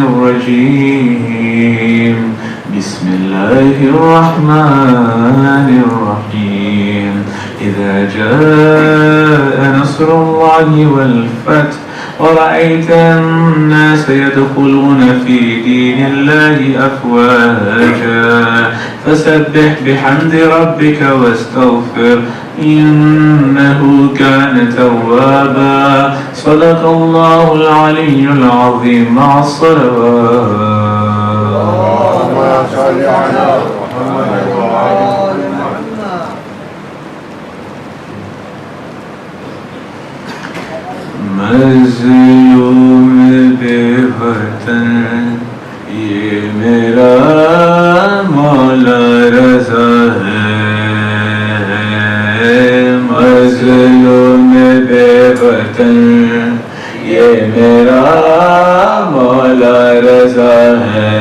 الرجيم بسم الله الرحمن الرحيم إذا جاء نصر الله والفتح ورأيت الناس يدخلون في دين الله أفواجا فسبح بحمد ربك واستغفر إنه كان توابا صدق الله العلي العظيم مع الصلوات اللهم صل على محمد وعلى मज़लूम बेवतन ये मेरा मौला रज़ा है मज़लूम बेवतन ये मेरा मौला रज़ा है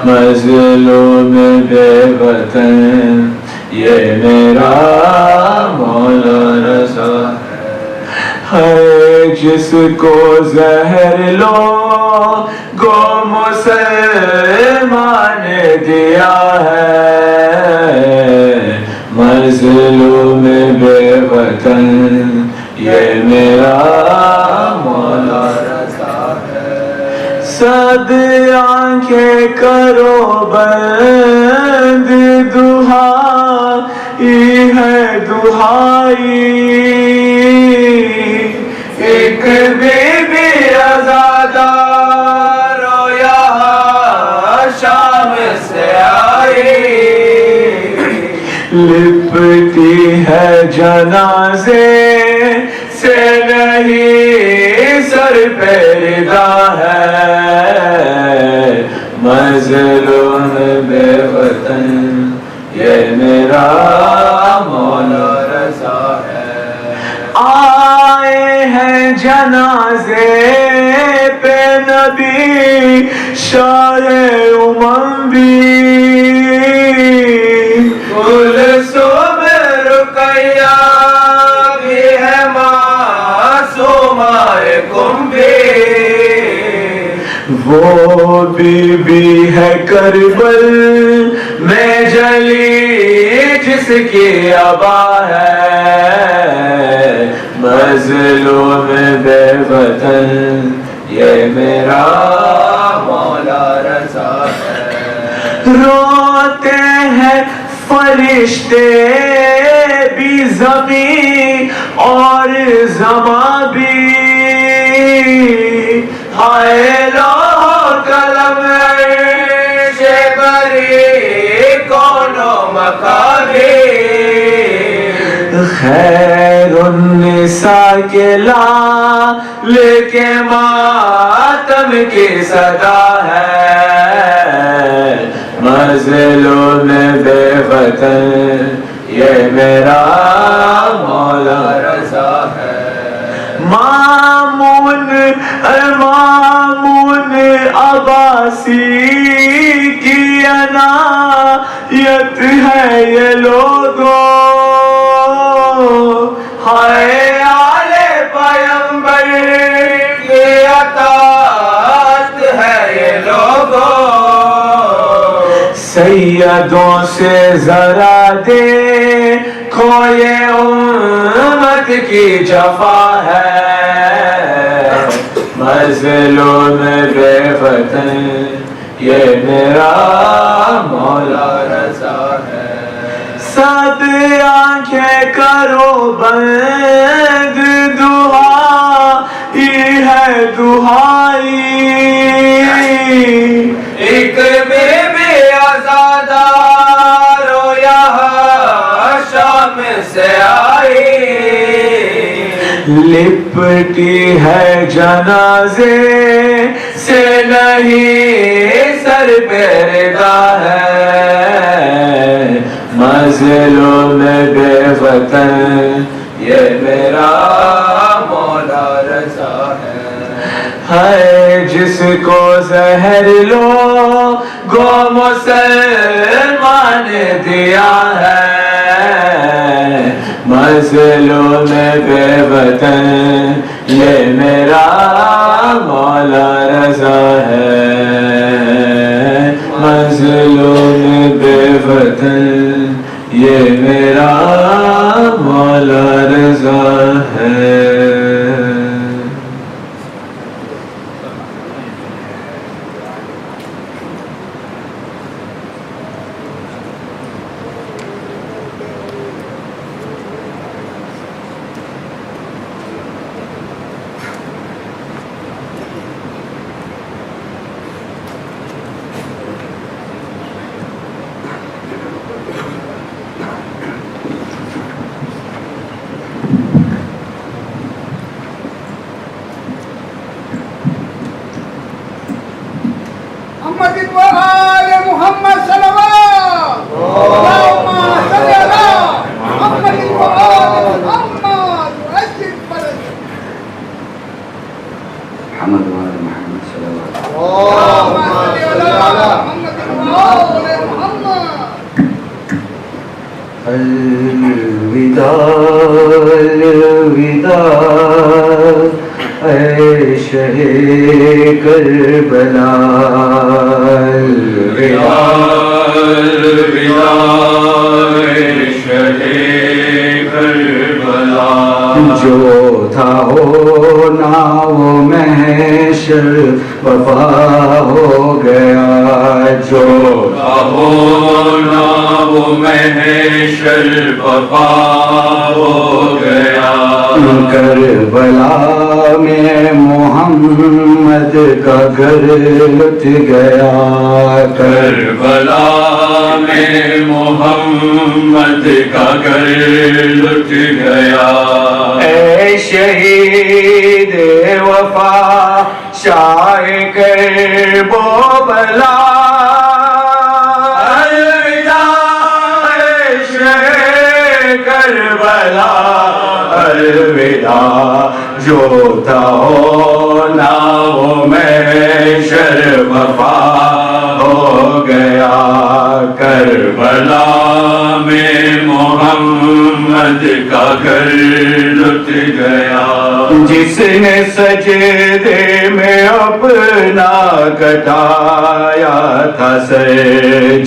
मज़लूम बेवतन ये मेरा मौला रज़ा है जिसको ज़हर लो गो मुसलमान दिया है मज़लूम बेवतन ये मेरा मौला रज़ा है सब आंखें करो बंद दुहाई है दुहाई एक बेबी आज़ादार यहाँ शाम से आई लिपटी है जनाजे से नहीं सर पे रिदा है मज़लूम बेवतन ये मेरा मौला रज़ा है आए हैं जनाजे पे नबी शाहे उमम भी कुलसुम रुकैया भी है मासूमाए कुंभी वो बीबी है करबल में जली जिसकी अबा है मज़लूम बेवतन ये मेरा मौला रज़ा है रोते हैं फरिश्ते भी ज़मीं और ज़मा भी हाय लोहो कलम से बरी कोनो मकाबी खैरुन्निसा के ला लेके मातम की सदा है मज़लूम बेवतन ये मेरा मौला रज़ा है मामून अब्बासी की अनायत है ये लोगों हाय आले पैगंबर की अतात है ये लोगों सैयदों से जरा दे खोए उम्मत की जफा है मज़लूम बेवतन ये मेरा मौला रज़ा है सब आंखें करो बंद दुहाई है दुहाई एक बेबी आज़ादार यहाँ शाम से आई लिपटी है जनाजे से नहीं सर पे रिदा है मज़लूम बेवतन ये मेरा मौला रज़ा है जिसको ज़हर लो गो मुसलमान दिया है मज़लूम बेवतन ये मेरा मौला रज़ा है, मज़लूम बेवतन ये मेरा मौला रज़ा है। मोहम्मद व आले मोहम्मद सल्लल्लाहु अल्लाहुम्मा सल्ली अला मोहम्मद व आले मोहम्मद अजिब फरज मोहम्मद व आले मोहम्मद सल्लल्लाहु अल्लाहुम्मा सल्ली अला मोहम्मद व आले मोहम्मद। अलविदा अलविदा ऐ शहे करबला, अलविदा अलविदा ऐ शहे करबला। जो था होना वो महशर वफा हो गया, जो था होना वो महशर वफा हो गया। करबला में मोहम्मद का घर लुट गया, करबला में मोहम्मद का घर लुट गया। ऐ शहीद वफा शाह करबला, अलविदा ऐ शहे करबला, अलविदा जो था होना वो महशर वफा हो गया। करबला में मोहम्मद का घर लुट गया। जिसने सजदे में अपना कटाया था सर,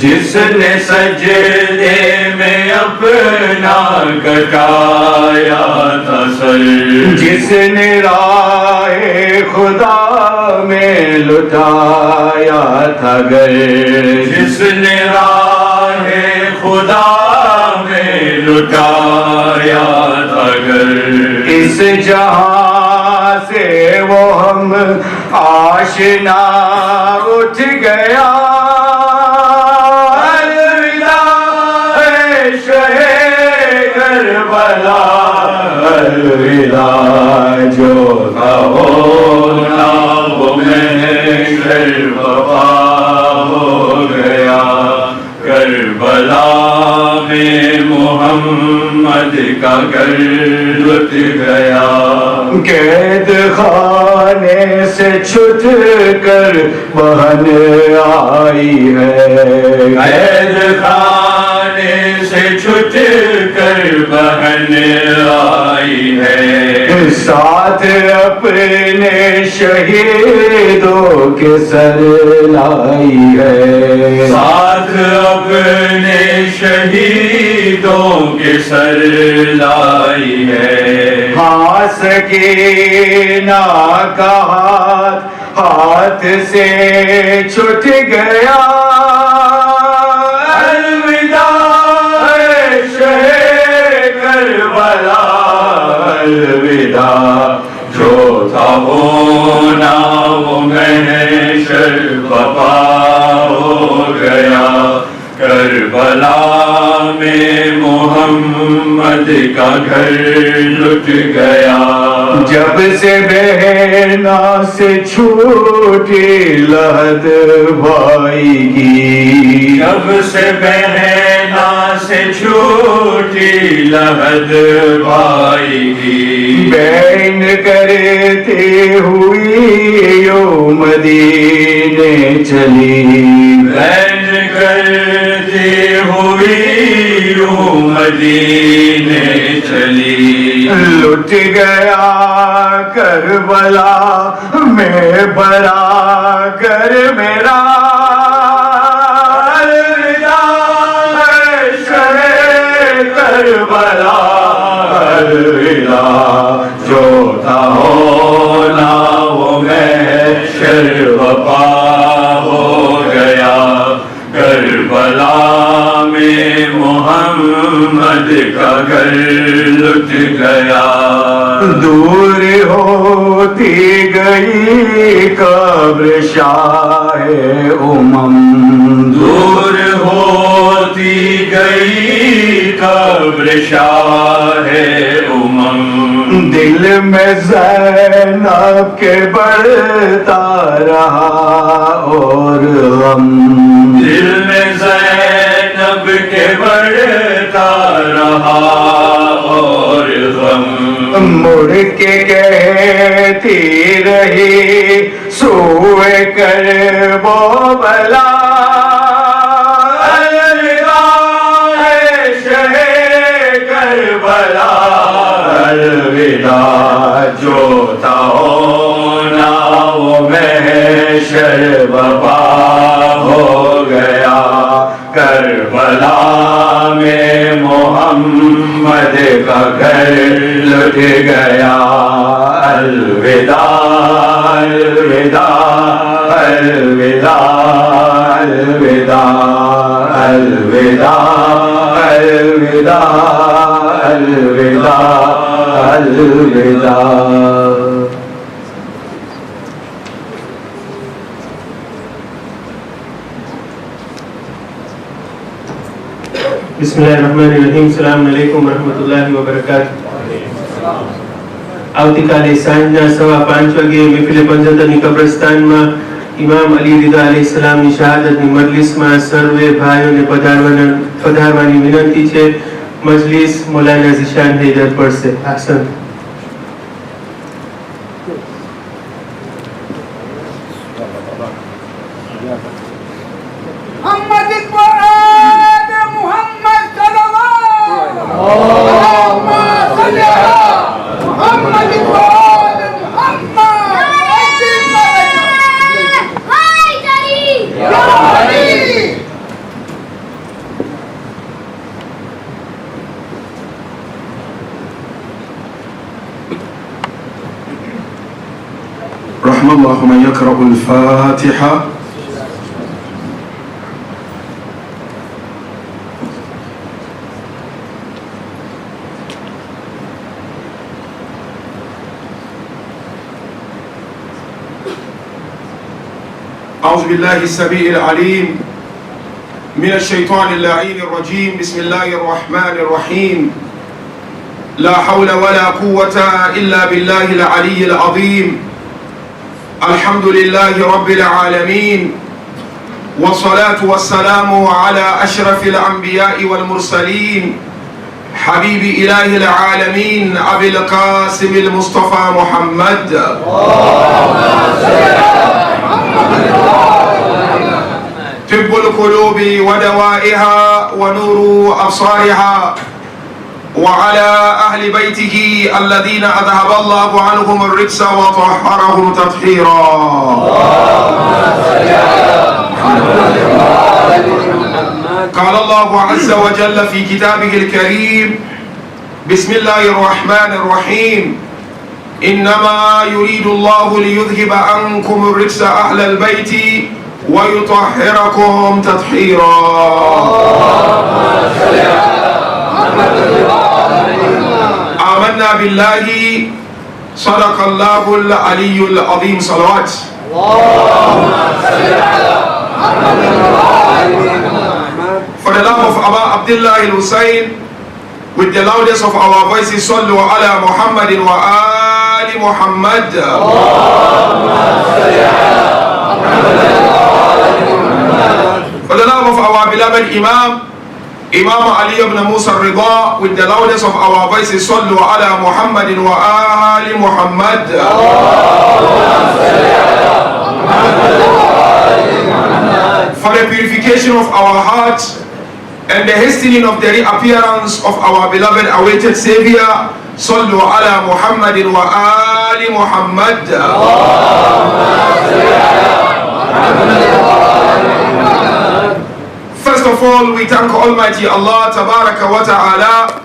जिसने सजदे में अपना कटाया था सर, जिसने राहे खुदा में लुटाया था घर, जिसने राहे खुदा में लुटाया था घर। इस जहां से वो हम आशना उठ गया, अलविदा ऐ शहे करबला, अलविदा जो था होना वो महशर वफा हो गया। करबला में मोहम्मद का घर लुट गया। कैद खाने से छूट कर बहन आई है, कैद खाने से छूट कर बहन आई है। साथ अपने शहीदों के सर लाई है, साथ अपने शहीदों के सर लाई है। हाँ सकीना का हाथ से छूट गया, अलविदा ऐ शहे करबला, अलविदा जो था होना वो महशर वफा हो गया। करबला में मोहम्मद का घर लुट गया। जब से बहना से छूटी लहद भाई की, जब से बहना से छूटी लहद भाई की, बैन करते हुई यो मदीने चली, बैन करती हुई यूं मदीने चली। लुट गया करबला में बरागर मेरा अलविदा शहे करबला अलविदा जो था होना वो महशर वफा हो गया करबला में मोहम्मद का घर लुट गया दूर होती गई कब्र शाहे उमम दूर होती गई कब्र शाहे उमम दिल में ज़ैनब के बढ़ता रहा और गम दिल में ज़ैनब के बढ़ता रहा और गम मुड़ के कहती रही सोए कर वो भला अलविदा शहे करबला अलविदा जो था होना वो महशर वफा हो गया करबला में मोहम्मद का घर लुट गया अलविदा अलविदा अलविदा अलविदा अलविदा अलविदा अलविदा अलविदा बिस्मिल्लाहिर्रहमानिर्रहीम सलाम अलैकुम रहमतुल्लाहि व बरकातुहू આવતીકાલે સાંજના 5:15 વાગે મહેફિલ પંજતની કબ્રસ્તાનમાં ઇમામ અલી રિધા અલૈહિસ્સલામની શહાદતની મજલિસમાં સર્વે ભાઈઓને પધારવાની વિનંતી છે મજલિસ મૌલાના ઝીશાન હૈદર પડશે આસન رحم الله من يقرأ الفاتحة. أعوذ بالله السميع العليم من الشيطان اللعين الرجيم. بسم الله الرحمن الرحيم. لا حول ولا قوة إلا بالله العلي العظيم. الحمد لله رب العالمين والصلاة والسلام على أشرف الأنبياء والمرسلين حبيب إله العالمين أبي القاسم المصطفى محمد. طب القلوب ودوائها ونور أبصارها وعلى أهل بيته الذين أذهب الله عنهم الرجس وطهرهم تطهيرا. قال الله عز وجل في كتابه الكريم بسم الله الرحمن الرحيم إنما يريد الله ليذهب عنكم الرجس أهل البيت ويطهركم تطهيرا. آمنا بالله صدق الله العلي العظيم. صلوات. For the love of Abba Abdullah al-Hussein, with the loudest of our voices, sallu ala Muhammadin wa ali Muhammad. For the love of our beloved Imam, Imam Ali ibn Musa Ridha, with the loudest of our voices, sallu ala Muhammadin wa ali Muhammad. For the purification of our hearts and the hastening of the reappearance of our beloved awaited Savior, sallu ala Muhammadin wa وآل محمد. First of all, we thank Almighty Allah Tabaraka wa Ta'ala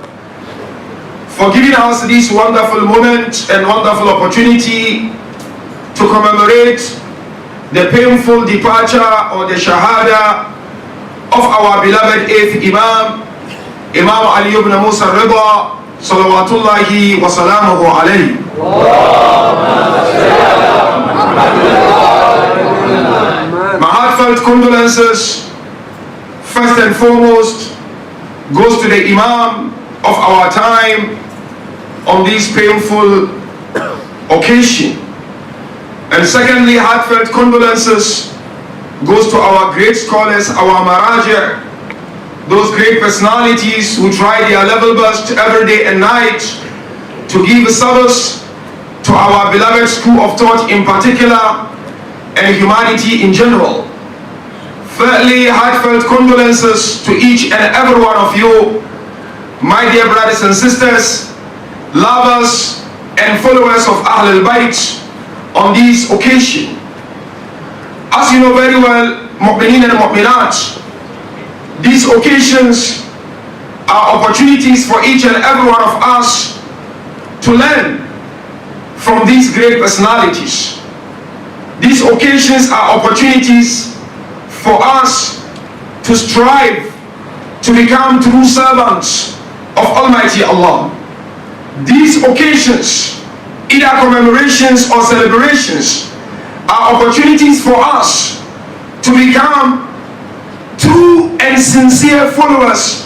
for giving us this wonderful moment and wonderful opportunity to commemorate the painful departure or the Shahada of our beloved 8th Imam, Imam Ali ibn Musa Ridha, salawatullahi wa salamuhu alayhi. My heartfelt condolences, first and foremost, goes to the Imam of our time on this painful occasion. And secondly, heartfelt condolences goes to our great scholars, our maraja, those great personalities who try their level best every day and night to give service to our beloved school of thought in particular and humanity in general. Thirdly, heartfelt condolences to each and every one of you, my dear brothers and sisters, lovers and followers of Ahlul Bayt on this occasion. As you know very well, Mu'mineen and Mu'minat, these occasions are opportunities for each and every one of us to learn from these great personalities. These occasions are opportunities for us to strive to become true servants of Almighty Allah. These occasions, either commemorations or celebrations, are opportunities for us to become true and sincere followers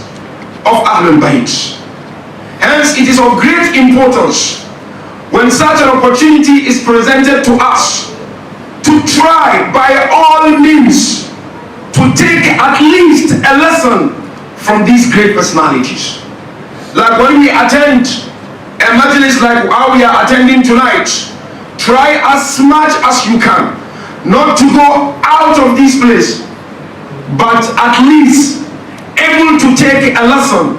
of Ahlul Bayt. Hence, it is of great importance when such an opportunity is presented to us to try by all means to take at least a lesson from these great personalities. Like when we attend a Majlis like how we are attending tonight, try as much as you can not to go out of this place, but at least able to take a lesson.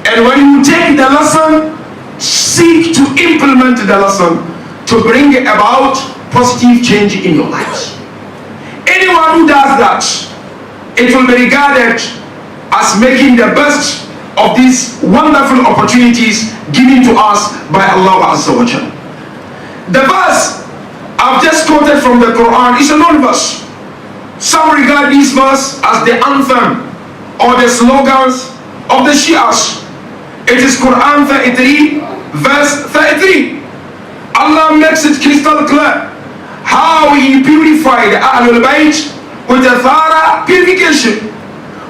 And when you take the lesson, seek to implement the lesson to bring about positive change in your lives. Anyone who does that, it will be regarded as making the best of these wonderful opportunities given to us by Allah Azza wa Jalla. The verse I've just quoted from the Quran is a non-verse. Some regard this verse as the anthem or the slogans of the Shias. It is Quran 33 verse 33. Allah makes it crystal clear how He purified Ahlul Bayt with a thorough purification.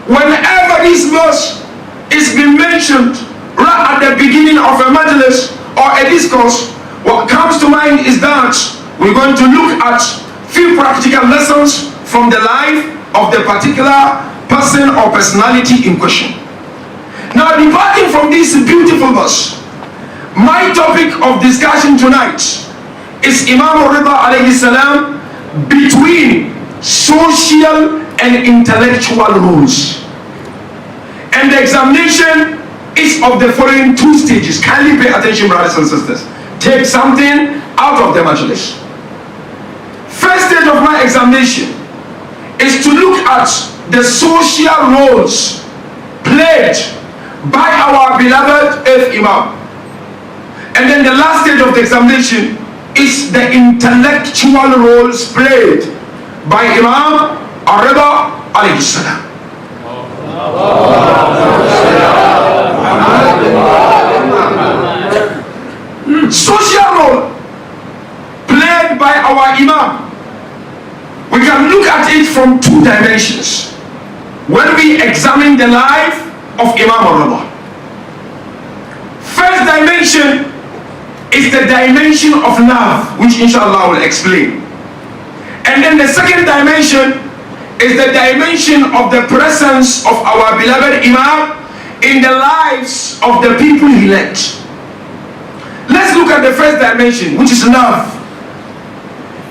Whenever this verse is being mentioned right at the beginning of a majlis or a discourse, what comes to mind is that we're going to look at few practical lessons from the life of the particular person or personality in question. Now, departing from this beautiful verse, my topic of discussion tonight is Imam Ridha alayhi salam between social and intellectual roles. And the examination is of the following two stages. Kindly pay attention, brothers and sisters. Take something out of the majlis. First stage of my examination is to look at the social roles played by our beloved 8th Imam. And then the last stage of the examination is the intellectual roles played by Imam Ridha alayhi salam. Social role played by our Imam, we can look at it from two dimensions when we examine the life of Imam Ridha. First dimension is the dimension of love, which inshallah I will explain. And then the second dimension is the dimension of the presence of our beloved Imam in the lives of the people he led. Let's look at the first dimension, which is love.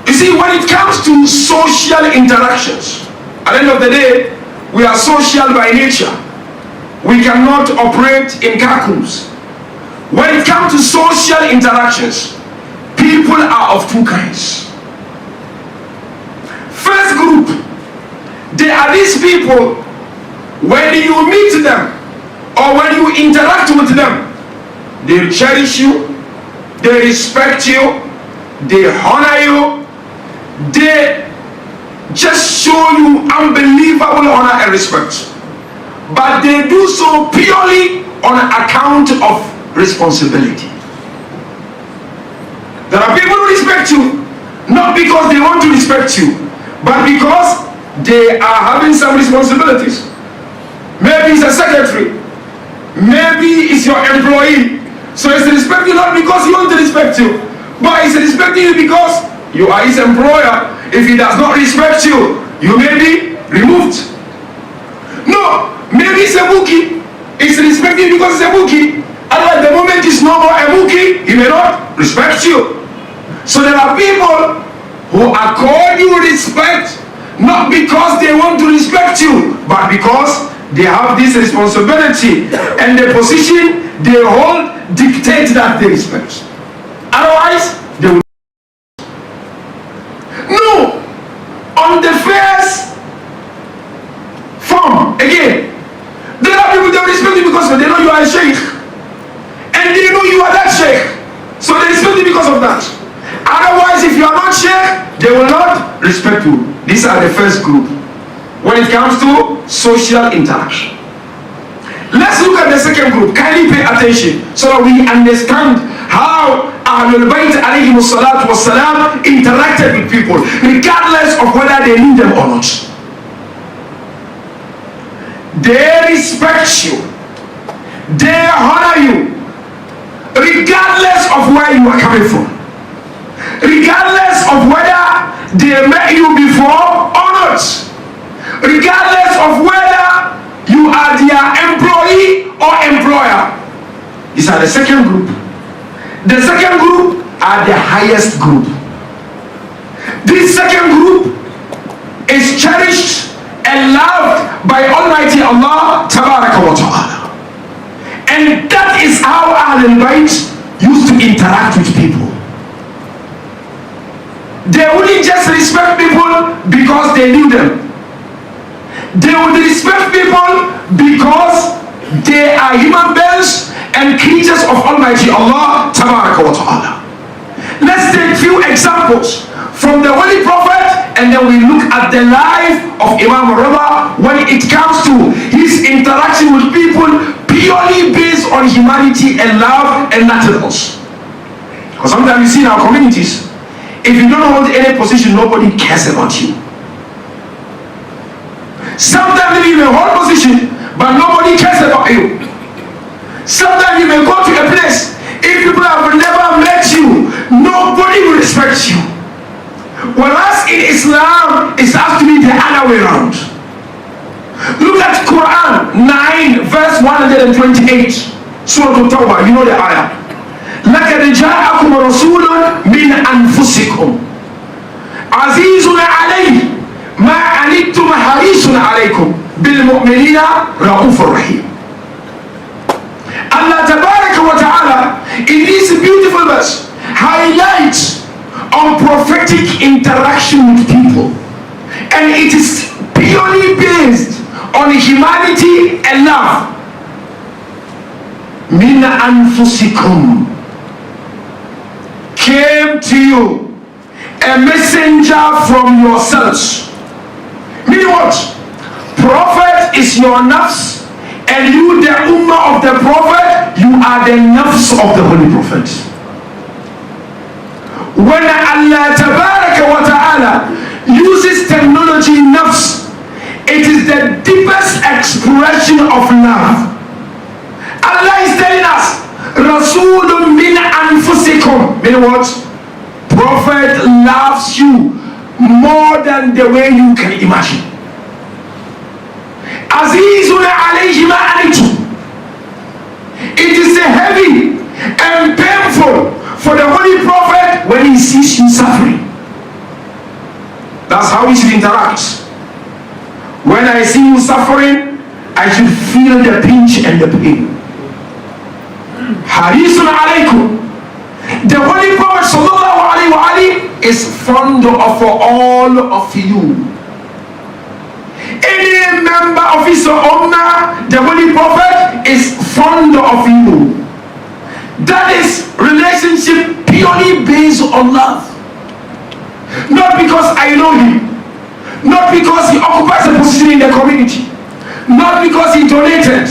You see, when it comes to social interactions, at the end of the day, we are social by nature. We cannot operate in cocoons. When it comes to social interactions, people are of two kinds. First group, they are these people, when you meet them or when you interact with them, they cherish you, they respect you, they honor you, they just show you unbelievable honor and respect. But they do so purely on account of responsibility. There are people who respect you, not because they want to respect you, but because they are having some responsibilities. Maybe it's a secretary, maybe it's your employee. So it's respecting you not because he wants to respect you, but it's respecting you because you are his employer. If he does not respect you, you may be removed. No, maybe it's a bookie. It's respecting you because it's a bookie. And at the moment it's no more a bookie, he may not respect you. So there are people who accord you respect not because they want to respect you, but because they have this responsibility and the position they hold dictates that they respect. Otherwise, they will. No, on the first form, again, there are people that respect you because they know you are a sheikh, and they know you are that sheikh, so they respect you because of that. Otherwise, if you are not sheikh, they will not respect you. These are the first group when it comes to social interaction. Let's look at the second group. Kindly pay attention so that we understand how Ahlul Bayt alayhimu salatu wassalam interacted with people, regardless of whether they knew them or not. They respect you, they honor you, regardless of where you are coming from, regardless of whether they met you before or not, regardless of whether you are their employee or employer. These are the second group. The second group are the highest group. This second group is cherished and loved by Almighty Allah Tabaraka wa Ta'ala. And that is how Ahlul Bayt used to interact with people. They wouldn't just respect people because they knew them. They would respect people because they are human beings and creatures of Almighty Allah Tabaraka wa Ta'ala. Let's take few examples from the Holy Prophet, and then we look at the life of Imam Ridha when it comes to his interaction with people purely based on humanity and love and nothing else. Because sometimes you see in our communities, if you don't hold any position, nobody cares about you. Sometimes you may hold position, but nobody cares about you. Sometimes you may go to a place, if people have never met you, nobody will respect you. Whereas in Islam, it has to be the other way around. Look at Quran 9 verse 128. Surah At-Tawbah, you know the ayah. لَقَدْ جَاءَكُمْ رَسُولٌ مِنْ أَنفُسِكُمْ عَزِيزٌ عَلَيْهِ مَا عَنِتُّمْ حَرِيصٌ عَلَيْكُمْ بِالْمُؤْمِنِينَ رَءُوفٌ رَحِيمٌ. Allah Tabaraka wa Ta'ala in this beautiful verse highlights on prophetic interaction with people, and it is purely based on humanity and love. Min anfusikum, came to you a messenger from yourselves. Meaning what? Prophet is your nafs, and you, the ummah of the prophet, you are the nafs of the holy prophet. When Allah Tabaraka wa Ta'ala uses terminology nafs, it is the deepest expression of love. Allah is telling us, Rasulun min anfusikum. Meaning what? Prophet loves you more than the way you can imagine. Azizun alayhi ma anitum. It is heavy and painful for the Holy Prophet when he sees you suffering. That's how we should interact. When I see you suffering, I should feel the pinch and the pain. Harisun alaykum. The Holy Prophet sallallahu alaihi wasallam is fond of all of you. Any member of his ummah, the Holy Prophet is fond of you. That is relationship purely based on love. Not because I know him, not because he occupies a position in the community, not because he donated,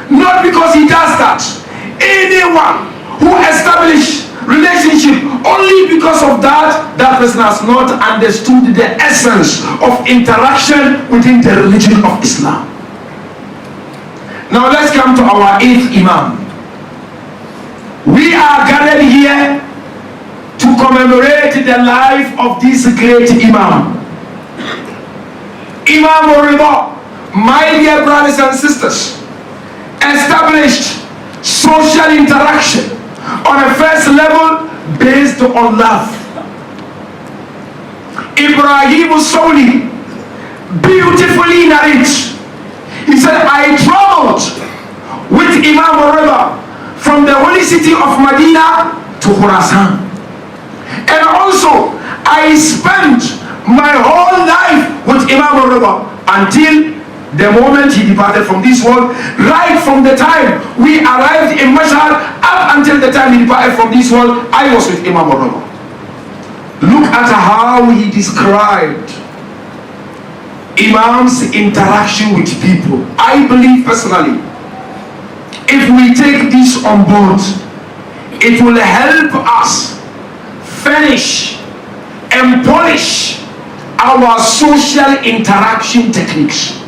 not because he does that. Anyone who establishes relationship only because of that, that person has not understood the essence of interaction within the religion of Islam. Now let's come to our 8th Imam. We are gathered here to commemorate the life of this great Imam. Imam Ridha, my dear brothers and sisters, established social interaction on a first level based on love. Ibrahim Soli beautifully narrates. He said, I traveled with Imam Ridha from the holy city of Medina to Khurasan. And also, I spent my whole life with Imam Ridha until the moment he departed from this world. Right from the time we arrived in Mashhad up until the time he departed from this world, I was with Imam Ridha. Look at how he described Imam's interaction with people. I believe personally, if we take this on board, it will help us finish and polish our social interaction techniques.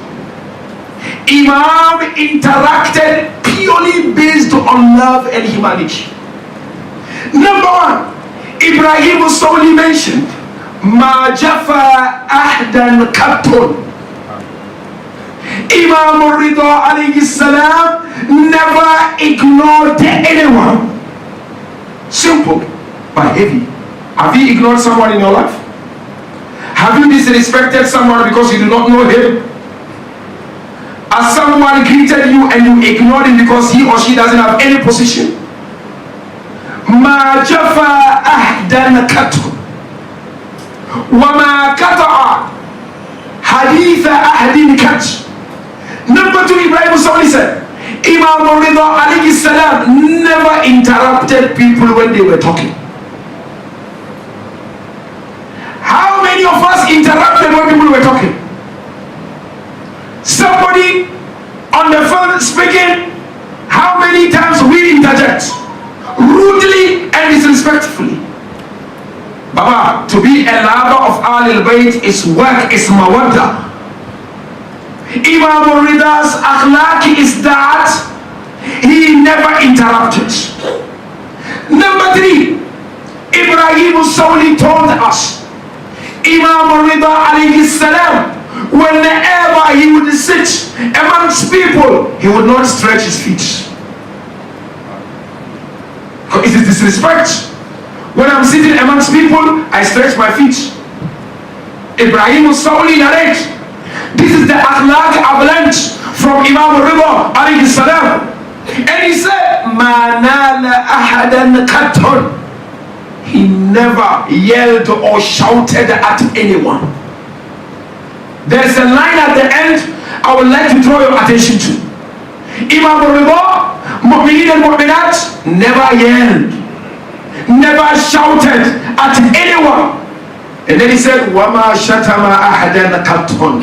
Imam interacted purely based on love and humanity. Number one, Ibrahim solely mentioned, Ma Jafa Ahdan Katun. Imam Ridha alayhi salam never ignored anyone. Simple but heavy. Have you ignored someone in your life? Have you disrespected someone because you do not know him? Has someone greeted you and you ignored him because he or she doesn't have any position? Ma jafa ahdan katu wa ma kata'a haditha ahdin kat. Number two, Ibrahim Sawli said, Imam Ridha alayhi salam never interrupted people when they were talking. How many of us interrupted when people were talking? Somebody on the phone speaking, how many times we interject? Rudely and disrespectfully. Baba, to be a lover of Ahlul Bayt is work, is mawadda. Imam Ridha's akhlaq is that he never interrupted. Number three, Ibrahim Sawli told us, Imam Ridha alayhi salam, whenever he would sit amongst people, he would not stretch his feet. It is disrespect. When I'm sitting amongst people, I stretch my feet. Ibrahim Sawli narrates, this is the akhlaq I've learned from Imam Ridha alayhi salam. And he said, Ma nala ahadan katun. He never yelled or shouted at anyone. There's a line at the end I would like to draw your attention to. Imam Ridha, Mu'mineen and Mu'minat, never yelled, never shouted at anyone. And then he said, Wama shatama ahadan katun.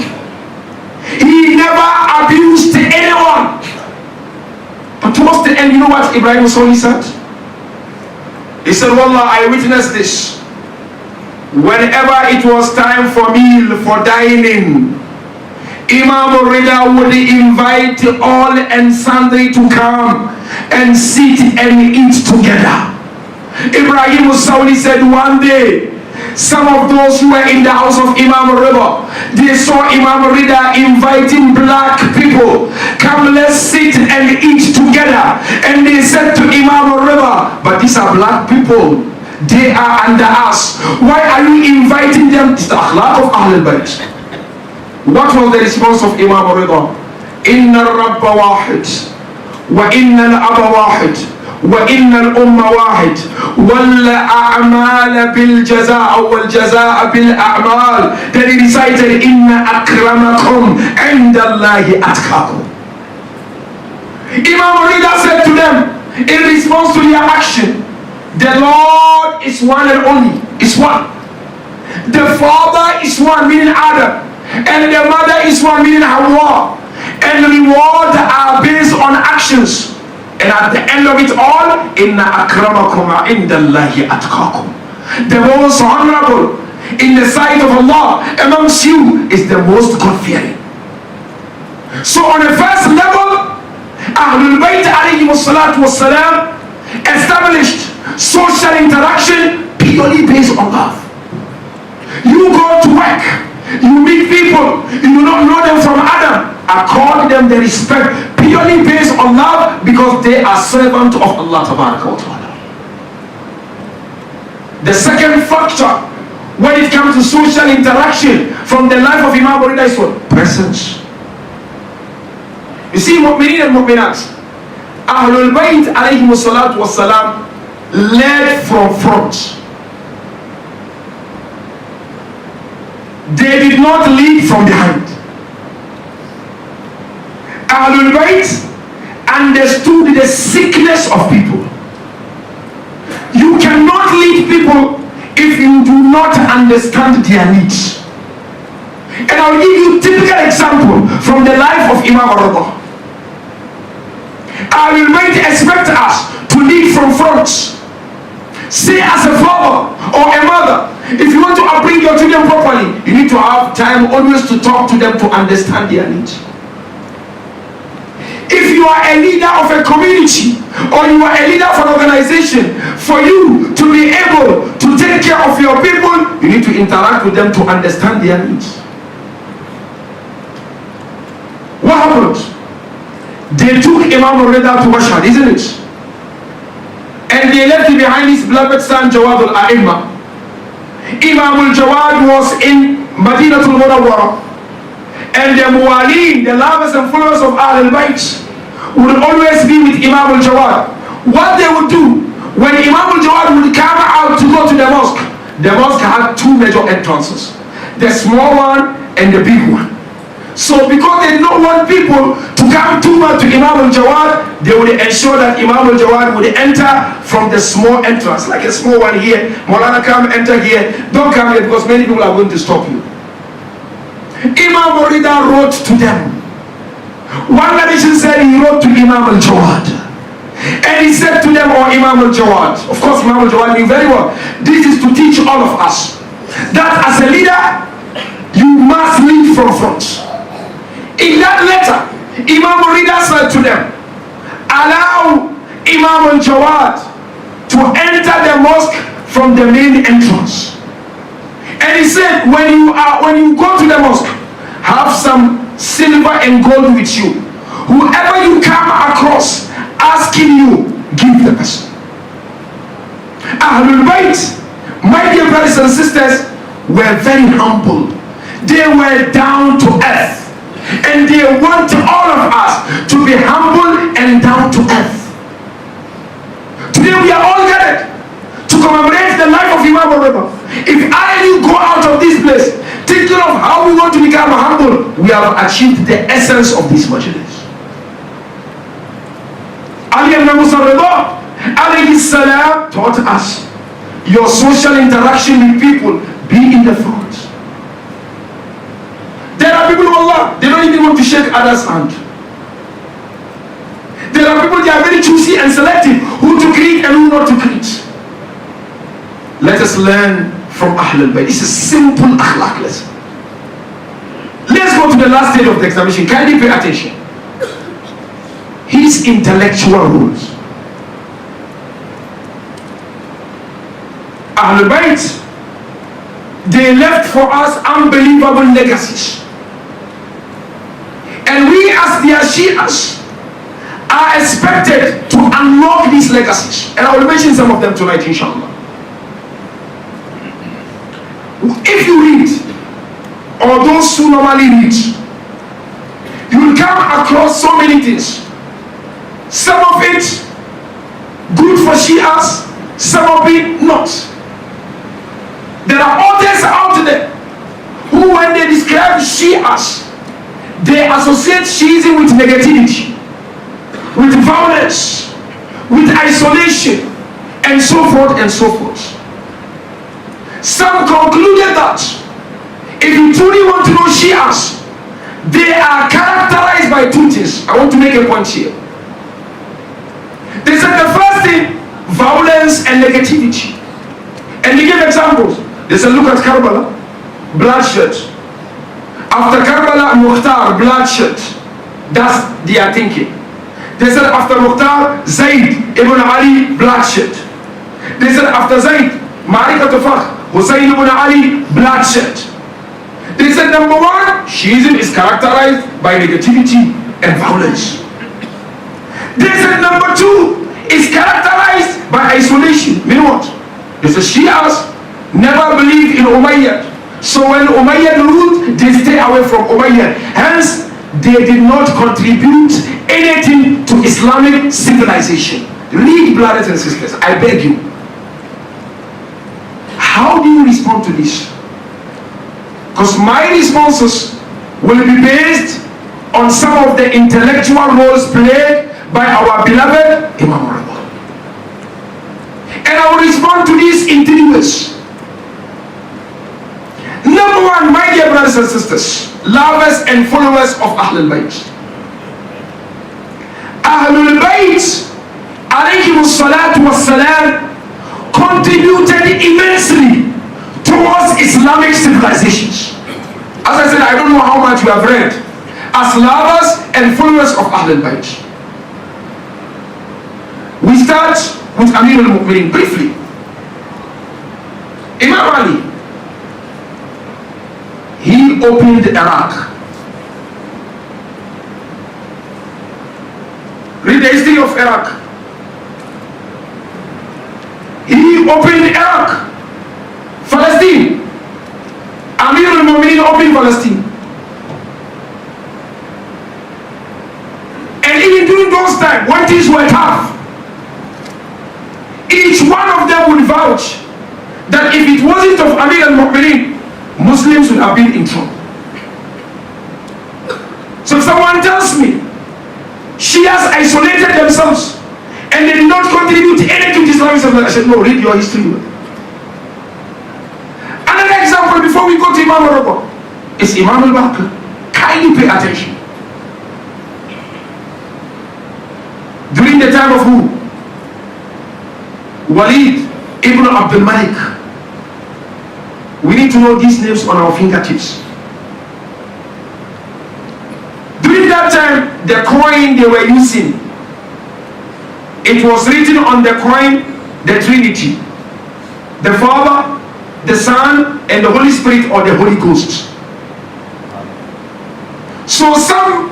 He never abused anyone. But towards the end, you know what Ibrahim Sawli said? He said, Wallah, I witnessed this. Whenever it was time for meal, for dining, Imam Ridha would invite all and sundry to come and sit and eat together. Ibrahim Sawli said one day, some of those who were in the house of Imam Ridha, they saw Imam Ridha inviting black people, come, let's sit and eat together. And they said to Imam Ridha, but these are black people, they are under us. Why are you inviting them? It's the akhlaq of Ahlul Bayt. What was the response of Imam Ridha? Inna al-Rabba wahid, wa inna al-Aba wahid, وإن الأمة واحد والأعمال بالجزاء والجزاء بالأعمال. Then he recited إن أكرمكم عند الله أتقاكم. Imam Ridha said to them in response to their action, the Lord is one and only, is one. The Father is one, meaning Adam, and the Mother is one, meaning Hawa. And the reward are based on actions. And at the end of it all, inna akramakum indallahi atqakum. The most honorable in the sight of Allah amongst you is the most God-fearing. So on the first level, Ahlul Bayt alayhi wassalatu wassalam established social interaction purely based on love. You go to work, you meet people, you do not know them from Adam, accord them the respect purely based on love because they are servants of Allah Tabaraka wa Ta'ala. The second factor when it comes to social interaction from the life of Imam Ridha is what? Presence. You see, Mu'mineen and Mu'minat, Ahlul Bayt alayhi wassalatu wassalam led from front. They did not lead from behind. Ahlul Bayt understood the sickness of people. You cannot lead people if you do not understand their needs. And I'll give you a typical example from the life of Imam Ridha. Ahlul Bayt expect us to lead from front. Say as a father or a mother, if you want to upbring your children properly, you need to have time always to talk to them to understand their needs. If you are a leader of a community or you are a leader of an organization, for you to be able to take care of your people, you need to interact with them to understand their needs. What happened? They took Imam Ridha to Mashhad, isn't it? And they left behind his beloved son Jawad al-A'imma. Imam al-Jawad was in Madinatul Munawwara, and the Muwalin, the lovers and followers of Ahlul Bayt, would always be with Imam al-Jawad. What they would do, when Imam al-Jawad would come out to go to the mosque had two major entrances, the small one and the big one. So because they did not want people to come too much to Imam al-Jawad, they would ensure that Imam al-Jawad would enter from the small entrance, like a small one here. Maulana, come enter here. Don't come here because many people are going to stop you. Imam Ridha wrote to them. One narration said he wrote to Imam al-Jawad. And he said to them, or Imam al-Jawad, of course Imam al-Jawad knew very well, this is to teach all of us that as a leader, you must lead from front. In that letter, Imam Ridha said to them, allow Imam al-Jawad to enter the mosque from the main entrance. And he said, when you go to the mosque, have some silver and gold with you. Whoever you come across asking you, give the person. Ahlul Bayt, my dear brothers and sisters, were very humble. They were down to earth. And they want all of us to be humble and down to earth. Today we are all gathered to commemorate the life of Imam Ridha. If I and you go out of this place thinking of how we want to become humble, we have achieved the essence of this Majlis. Ali ibn Ridha alayhi salam taught us, your social interaction with people, be in the front. There are people, Allah, they don't even want to shake others' hand. There are people, they are very choosy and selective who to greet and who not to greet. Let us learn from Ahlul Bayt. It's a simple akhlaq lesson. Let's go to the last stage of the examination. Kindly pay attention. His intellectual rules. Ahlul Bayt, they left for us unbelievable legacies. And we as their Shias are expected to unlock these legacies. And I will mention some of them tonight, inshallah. If you read, or those who normally read, you will come across so many things. Some of it, good for Shias, some of it not. There are authors out there who, when they describe Shias, they associate Shiism with negativity, with violence, with isolation, and so forth and so forth. Some concluded that if you truly want to know Shias, they are characterized by two things. I want to make a point here. They said the first thing, violence and negativity. And they gave examples. They said, look at Karbala, bloodshed. After Karbala, Mukhtar, bloodshed. That's their thinking. They said after Mukhtar, Zayd ibn Ali, bloodshed. They said after Zayd, Ma'arikat Fakh, Hussein ibn Ali, bloodshed. They said number one, Shiism is characterized by negativity and violence. They said number two, is characterized by isolation. Meaning what? They said Shias never believe in Umayyad. So when Umayyad ruled, they stay away from Umayyad. Hence, they did not contribute anything to Islamic civilization. Read, brothers and sisters, I beg you. How do you respond to this? Because my responses will be based on some of the intellectual roles played by our beloved Imam. And I will respond to this in 3 ways. Number one, my dear brothers and sisters, lovers and followers of Ahlul Bayt. Ahlul Bayt, alayhimus salatu wassalam, contributed immensely towards Islamic civilizations. As I said, I don't know how much you have read. As lovers and followers of Ahlul Bayt. We start with Amin and Mahmoud briefly. Imam Ali, he opened Iraq. Read the history of Iraq. He opened Iraq. Palestine. Amir al-Mu'minin opened Palestine. And even during those times, when things were tough, each one of them would vouch that if it wasn't of Amir al-Mu'minin, Muslims would have been in trouble. So if someone tells me Shias isolated themselves and they did not contribute anything to Islamic civilization, I said, no, read your history. Another example before we go to Imam al-Rabah is Imam al-Baqir. Kindly pay attention. During the time of who? Walid ibn Abdul Malik. We need to know these names on our fingertips. During that time, the coin they were using, it was written on the coin, the Trinity, the Father, the Son, and the Holy Spirit, or the Holy Ghost. So some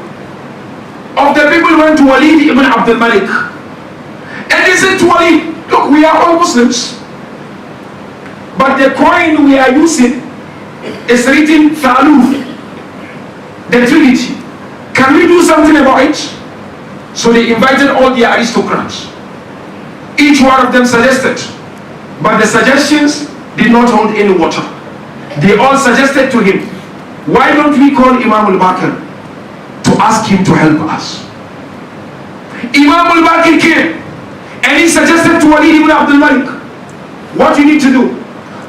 of the people went to Walid ibn Abdul Malik and they said to Walid, look, we are all Muslims, but the coin we are using is written Thaluf, the Trinity. Can we do something about it? So they invited all the aristocrats. Each one of them suggested, but the suggestions did not hold any water. They all suggested to him, why don't we call Imam al-Baqir to ask him to help us? Imam al-Baqir came and he suggested to Walid ibn Abdul Malik, what you need to do,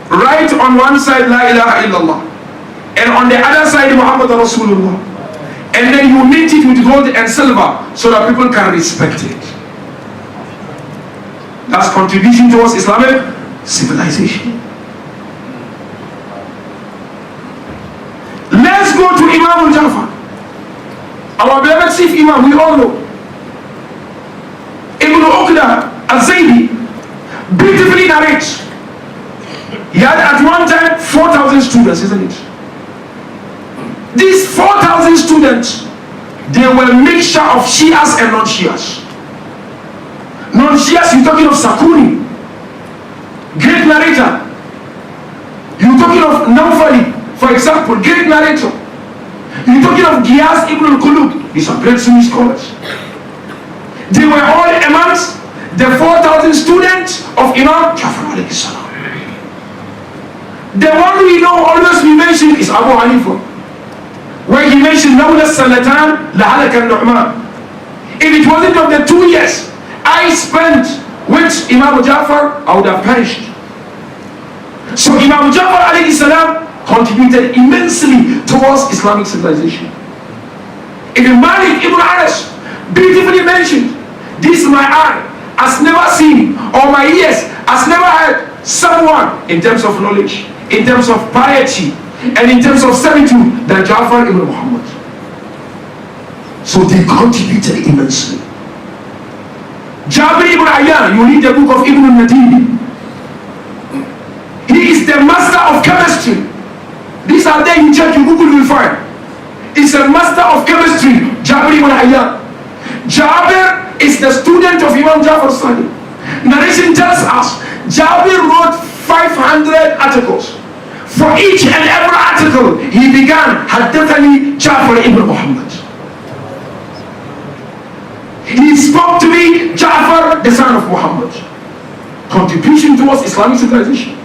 write on one side La ilaha illallah and on the other side Muhammad Rasulullah, and then you mint it with gold and silver so that people can respect it. That's contribution towards Islamic civilization. Let's go to Imam al-Jafar, our beloved chief Imam, we all know. Ibn Uqda al-Zaydi beautifully narrates. He had at one time 4,000 students, isn't it? These 4,000 students, they were a mixture of Shias and non-Shias. Non-Shias, you're talking of Sakuni, great narrator. You're talking of Nawfali, for example, great narrator. You're talking of Giyas ibn al-Qulub, these are great Sunni scholars. They were all imams, the 4,000 students of Imam Jafar alayhi salam. The one we know always we mention is Abu Hanifa, where he mentioned Lawla Sanatan Lahalaka Nu'man. If it wasn't of the 2 years I spent with Imam Jafar, I would have perished. So Imam Jafar alayhi salam contributed immensely towards Islamic civilization. Ibn Malik Ibn Anas beautifully mentioned, this my eye has never seen, or my ears has never heard someone in terms of knowledge, in terms of piety, and in terms of servitude than Jafar ibn Muhammad. So they contributed immensely. Jabir ibn Ayyan, you read the book of Ibn al-Natib, he is the master of chemistry. These are there, you check, you Google, you will find. He's a master of chemistry, Jabir ibn Ayyan. Jabir is the student of Imam Jafar Sadiq. Narration tells us Jabir wrote 500 articles. For each and every article he began Haddathani Jafar ibn Muhammad. He spoke to me, Jafar, the son of Muhammad. Contribution towards Islamic civilization.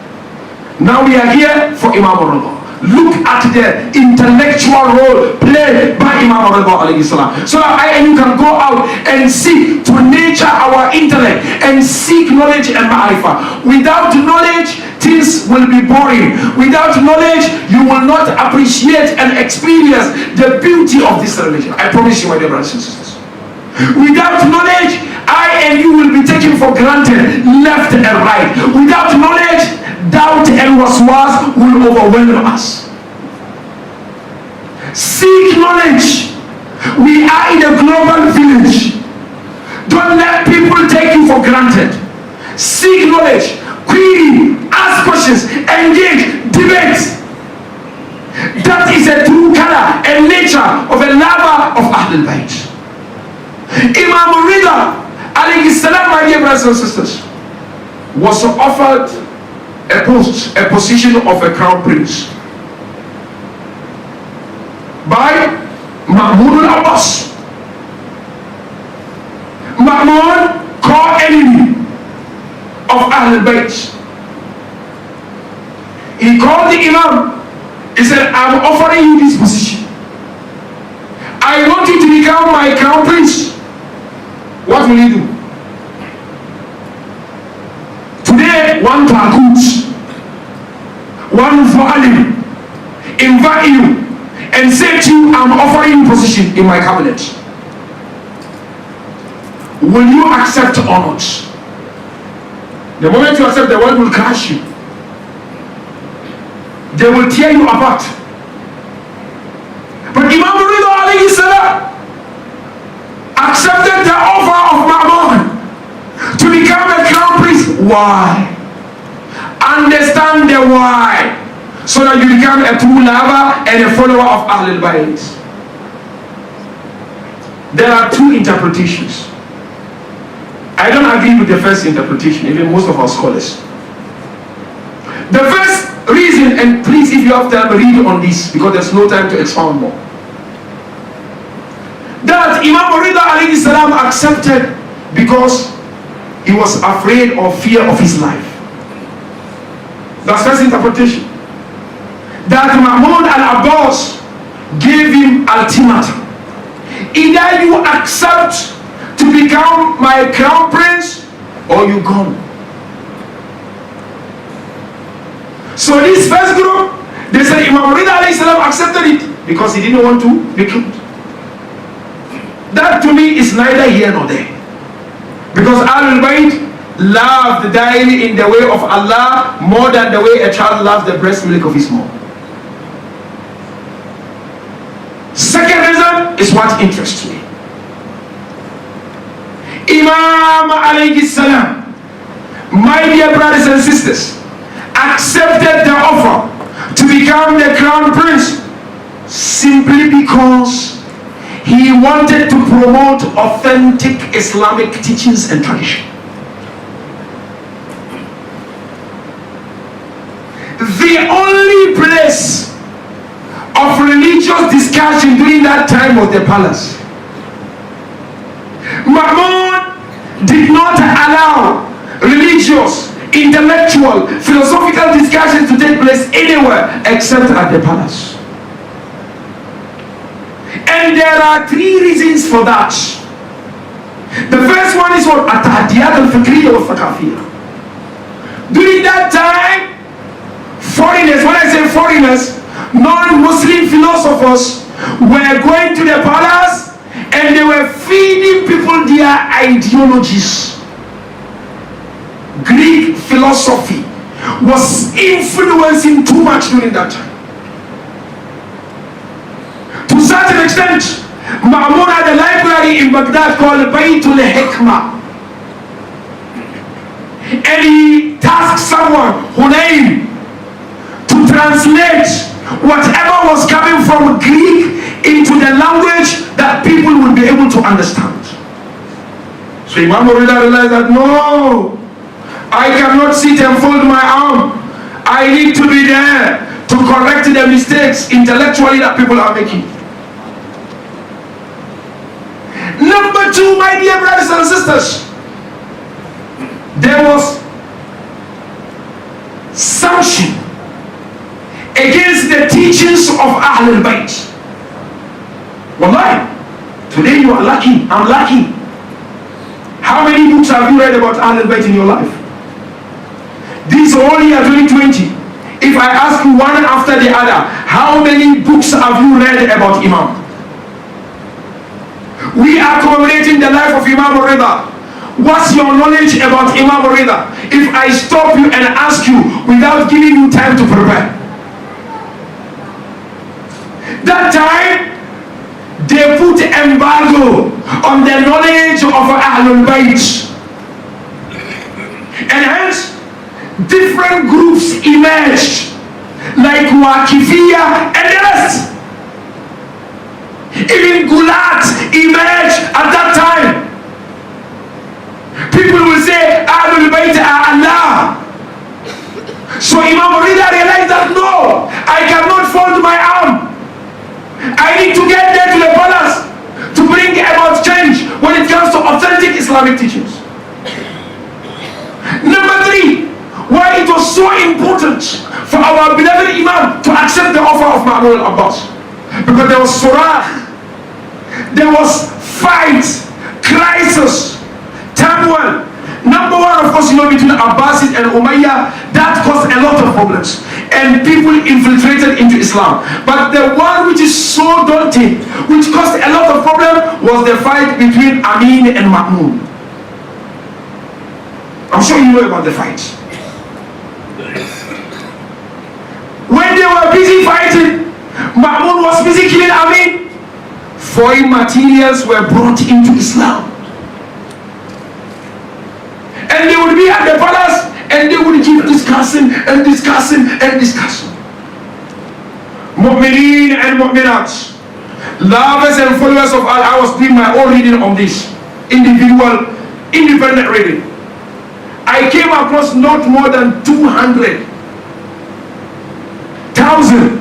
Now we are here for Imam al-Ridha. Look at the intellectual role played by Imam al-Ridha alayhi salam. So that I and you can go out and seek to nurture our intellect and seek knowledge and ma'rifah. Without knowledge, things will be boring. Without knowledge, you will not appreciate and experience the beauty of this religion. I promise you, my dear brothers and sisters. Without knowledge, I and you will be taken for granted left and right. Without knowledge, doubt and waswas will overwhelm us. Seek knowledge. We are in a global village. Don't let people take you for granted. Seek knowledge. Query. Ask questions. Engage. Debate. That is a true color and nature of a lover of Ahlul Bayt. Imam Ridha alayhi salam, my dear brothers and sisters, was offered a post, a position of a crown prince by Mahmoud al-Abbas. Mahmoud, core enemy of Ahlul Bayt. He called the Imam. He said, I'm offering you this position. I want you to become my crown prince. What will you do? Today, one Tagut, one Zalim invite you and say to you, I'm offering you position in my cabinet. Will you accept or not? The moment you accept, the world will crush you. They will tear you apart. But Imam Ridha alayhi salam accepted the offer of Mahmoud to become a crown prince. Why? Understand the why, so that you become a true lover and a follower of Ahlul Bayt. There are two interpretations. I don't agree with the first interpretation, even most of our scholars. The first reason, and please if you have time, read on this because there's no time to expound more, that Imam Ridha alayhi salam accepted because he was afraid or fear of his life. That's first interpretation. That Mahmoud al-Abbas gave him ultimatum. Either you accept to become my crown prince or you gone. So this first group, they said Imam Ridha alayhi salam accepted it because he didn't want to be killed. That to me is neither here nor there. Because Ahlul Bayt loved dying in the way of Allah more than the way a child loves the breast milk of his mom. Second reason is what interests me. Imam alayhi salam, my dear brothers and sisters, accepted the offer to become the crown prince simply because he wanted to promote authentic Islamic teachings and tradition. The only place of religious discussion during that time was the palace. Mahmoud did not allow religious, intellectual, philosophical discussions to take place anywhere except at the palace. And there are three reasons for that. The first one is what? At-tahdiyat al-fikriyya wal-thaqafiyya. During that time, foreigners, when I say foreigners, non-Muslim philosophers were going to the palace and they were feeding people their ideologies. Greek philosophy was influencing too much during that time. To a certain extent, Mahmoud had a library in Baghdad called Baytul Hikmah. And he tasked someone, Hunayn, to translate whatever was coming from Greek into the language that people would be able to understand. So Imam Ridha realized that no, I cannot sit and fold my arm. I need to be there to correct the mistakes intellectually that people are making. Number two, my dear brothers and sisters, there was sanction against the teachings of Ahlul Bayt. Wallahi, today you are lucky, I'm lucky. How many books have you read about Ahlul Bayt in your life? This whole year 2020, if I ask you one after the other, how many books have you read about Imam? We are commemorating the life of Imam Ridha. What's your knowledge about Imam Ridha? If I stop you and ask you without giving you time to prepare. That time, they put embargo on the knowledge of Ahlul Bayt. And hence, different groups emerged, like Waqifiyya and the rest. Even Gulat emerged at that time. People will say Ahlul Bayt are Allah. So Imam Ridha realized that no, I cannot fold my arm. I need to get there to the palace to bring about change when it comes to authentic Islamic teachings. Number three, why it was so important for our beloved Imam to accept the offer of Mahmoud al-Abbas. Because there was surah, there was fight, crisis, turmoil. Number one, of course, between Abbasid and Umayyah, that caused a lot of problems. And people infiltrated into Islam. But the one which is so daunting, which caused a lot of problems, was the fight between Amin and Mahmoud. I'm sure you know about the fight. When they were busy fighting, Mahmoud was busy killing Amin. Foreign materials were brought into Islam. And they would be at the palace and they would keep discussing and discussing and discussing. Mu'mineen and Mu'minat, lovers and followers of Allah. I was doing my own reading on this, individual, independent reading. I came across not more than 200,000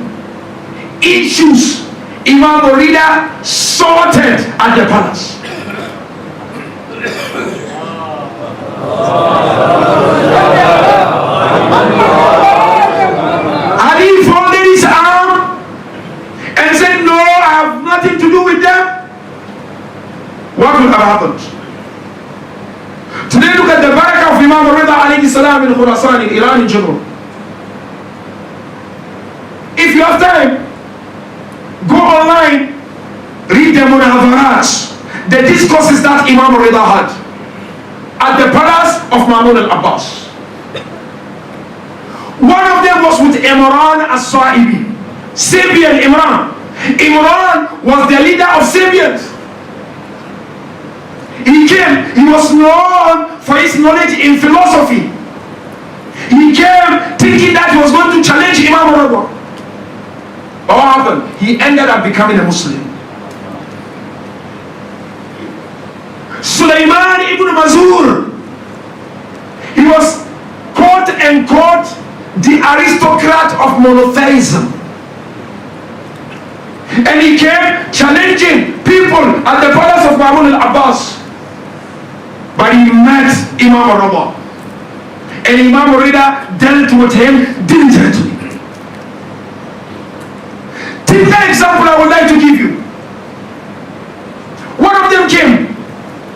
issues Imam Ridha sorted at the palace. Had he folded his arm and said, no, I have nothing to do with them, what would have happened? Today look at the barakah of Imam Ridha alayhi salam in Khurasan, in Iran in general. If you have time, go online, read the munavarat, the discourses that Imam Ridha had at the palace of Mahmoud al-Abbas. One of them was with Imran as-Sa'ibi, Sabian Imran. Imran was the leader of Sabians. He came, he was known for his knowledge in philosophy. He came thinking that he was going to challenge Imam Ridha. But what happened? He ended up becoming a Muslim. Sulaiman ibn Mazur, he was quote and quote the aristocrat of monotheism. And he came challenging people at the palace of Mahmoud al-Abbas. But he Imam al-Rida. And Imam al-Rida dealt with him diligently. Typical example I would like to give you. One of them came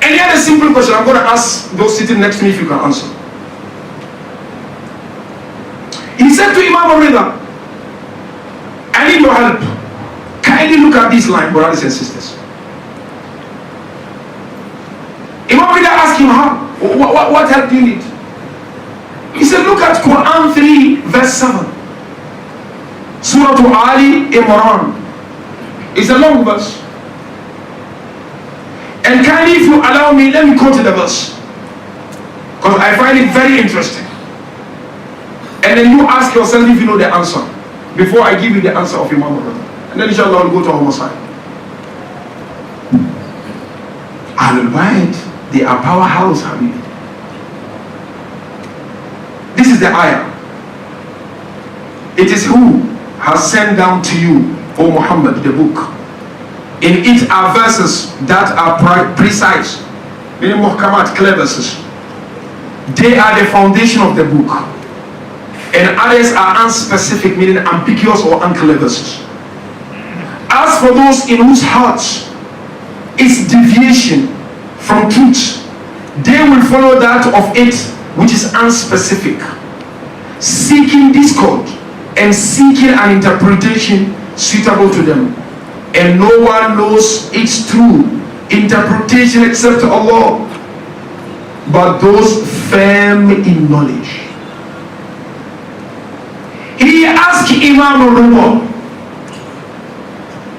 and he had a simple question. I'm going to ask those sitting next to me if you can answer. He said to Imam al-Rida, I need your help. Kindly look at this line, brothers and sisters. Imam al-Rida asked him, how? What help do you need? He said, look at Quran 3 verse 7. Surah Ali Imran. It's a long verse. And kindly, if you allow me, let me quote the verse, because I find it very interesting. And then you ask yourself if you know the answer before I give you the answer of Imam al-Rida. And then inshallah we'll go to our Messiah. Ahlul Bayt, they are powerhouse, Habibi. This is the ayah. It is who has sent down to you, O Muhammad, the book. In it are verses that are precise, meaning muhkamat, clear verses. They are the foundation of the book. And others are unspecific, meaning ambiguous or unclear verses. As for those in whose hearts is deviation from truth, they will follow that of it which is unspecific, seeking discord and seeking an interpretation suitable to them. And no one knows its true interpretation except Allah, but those firm in knowledge. He asked Imam al-Rida,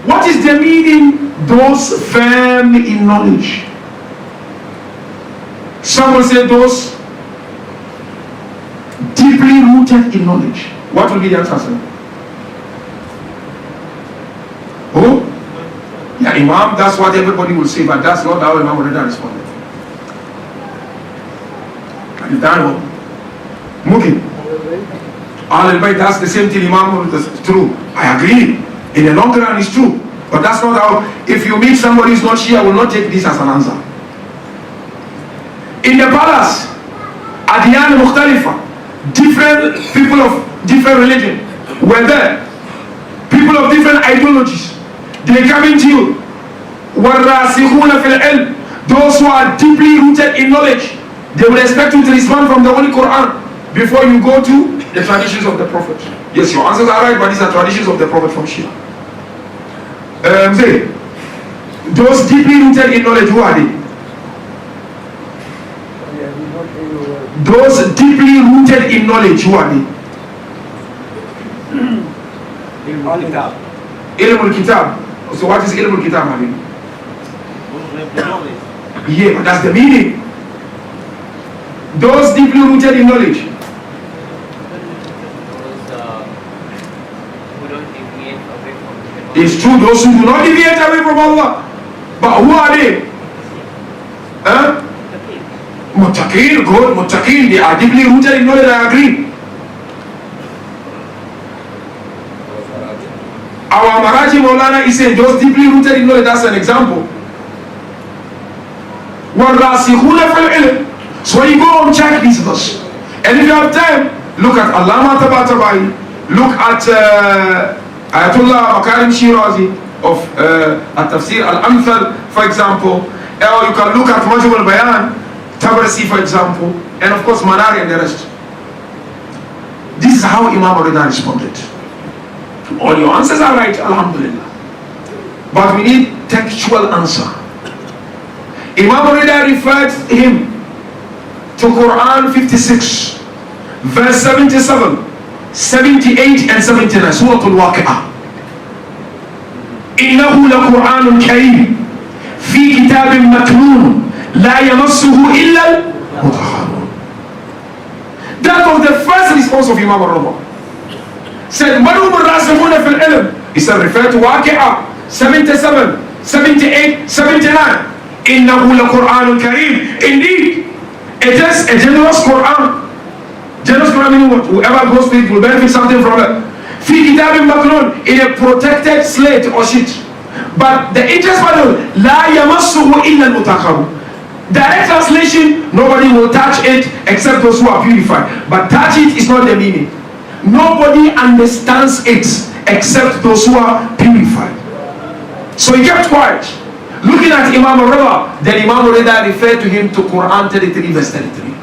what is the meaning, those firm in knowledge? Some will say those deeply rooted in knowledge. What will be the answer, sir? Oh? Yeah, Imam, that's what everybody will say, but that's not how Imam al-Rida responded. Are you done? Muki. Al-Bayt, that's the same thing Imam is true. I agree. In the long run, it's true. But that's not how, if you meet somebody who's not Shia, will not take this as an answer. In the palace, Adiyan Mukhtalifa, different people of different religion were there. People of different ideologies. They come into you. وَالرَّاسِخُونَ فِي الْعِلْمِ, those who are deeply rooted in knowledge, they will expect you to respond from the Holy Quran before you go to the traditions of the Prophet. Yes, your answers are right, but these are traditions of the Prophet from Shia. Those deeply rooted in knowledge, who are they? Those deeply rooted in knowledge, who are they? Ilm al-Kitab. So what is Ilm al-Kitab, Habib? Yeah, but that's the meaning. Those deeply rooted in knowledge. It's true, those who do not deviate away from Allah. But who are they? Muttaqeen, good, Muttaqeen, they are deeply rooted in knowledge, I agree. Our Maraji Maulana is saying those deeply rooted in knowledge, that's an example. So you go and check this verse. And if you have time, look at Allama Tabatabai, look at Ayatollah Makarim Shirazi of At-Tafsir Al-Amthal, for example. Or you can look at Majmu al-Bayan, Tabarsi, for example, and of course Manari and the rest. This is how Imam al-Rida responded. All your answers are right, Alhamdulillah. But we need textual answer. Imam al-Rida referred him to Quran 56, verse 77, 78 and 79, Surah Al-Waqi'ah. إِنَّهُ لَقُرْآنٌ كَرِيمٌ فِي كِتَابٍ مَكْنُونٍ لَا يَمَسُّهُ إِلَّا الْمُطَهَّرُونَ. That was the first response of Imam al-Rida. Said, مَنْهُمُ الرَّاسِخُونَ فِي الْعِلْمِ. He said, refer to Waqi'ah 77, 78, 79. إِنَّهُ لَقُرْآنٌ كَرِيمٌ. Indeed, it is a generous Quran. Generous Quran meaning what? Whoever goes to it will benefit something from it. فِي كِتَابٍ مَكْنُونٍ, in a protected slate or sheet. But the interest part of لَا يَمَسُّهُ إِلَّا الْمُطَهَّرُونَ, Direct translation, nobody will touch it except those who are purified. But touch it is not the meaning. Nobody understands it except those who are purified. So he kept quiet. Looking at Imam Ridha, then Imam Ridha referred to him to Quran 33 verse 33.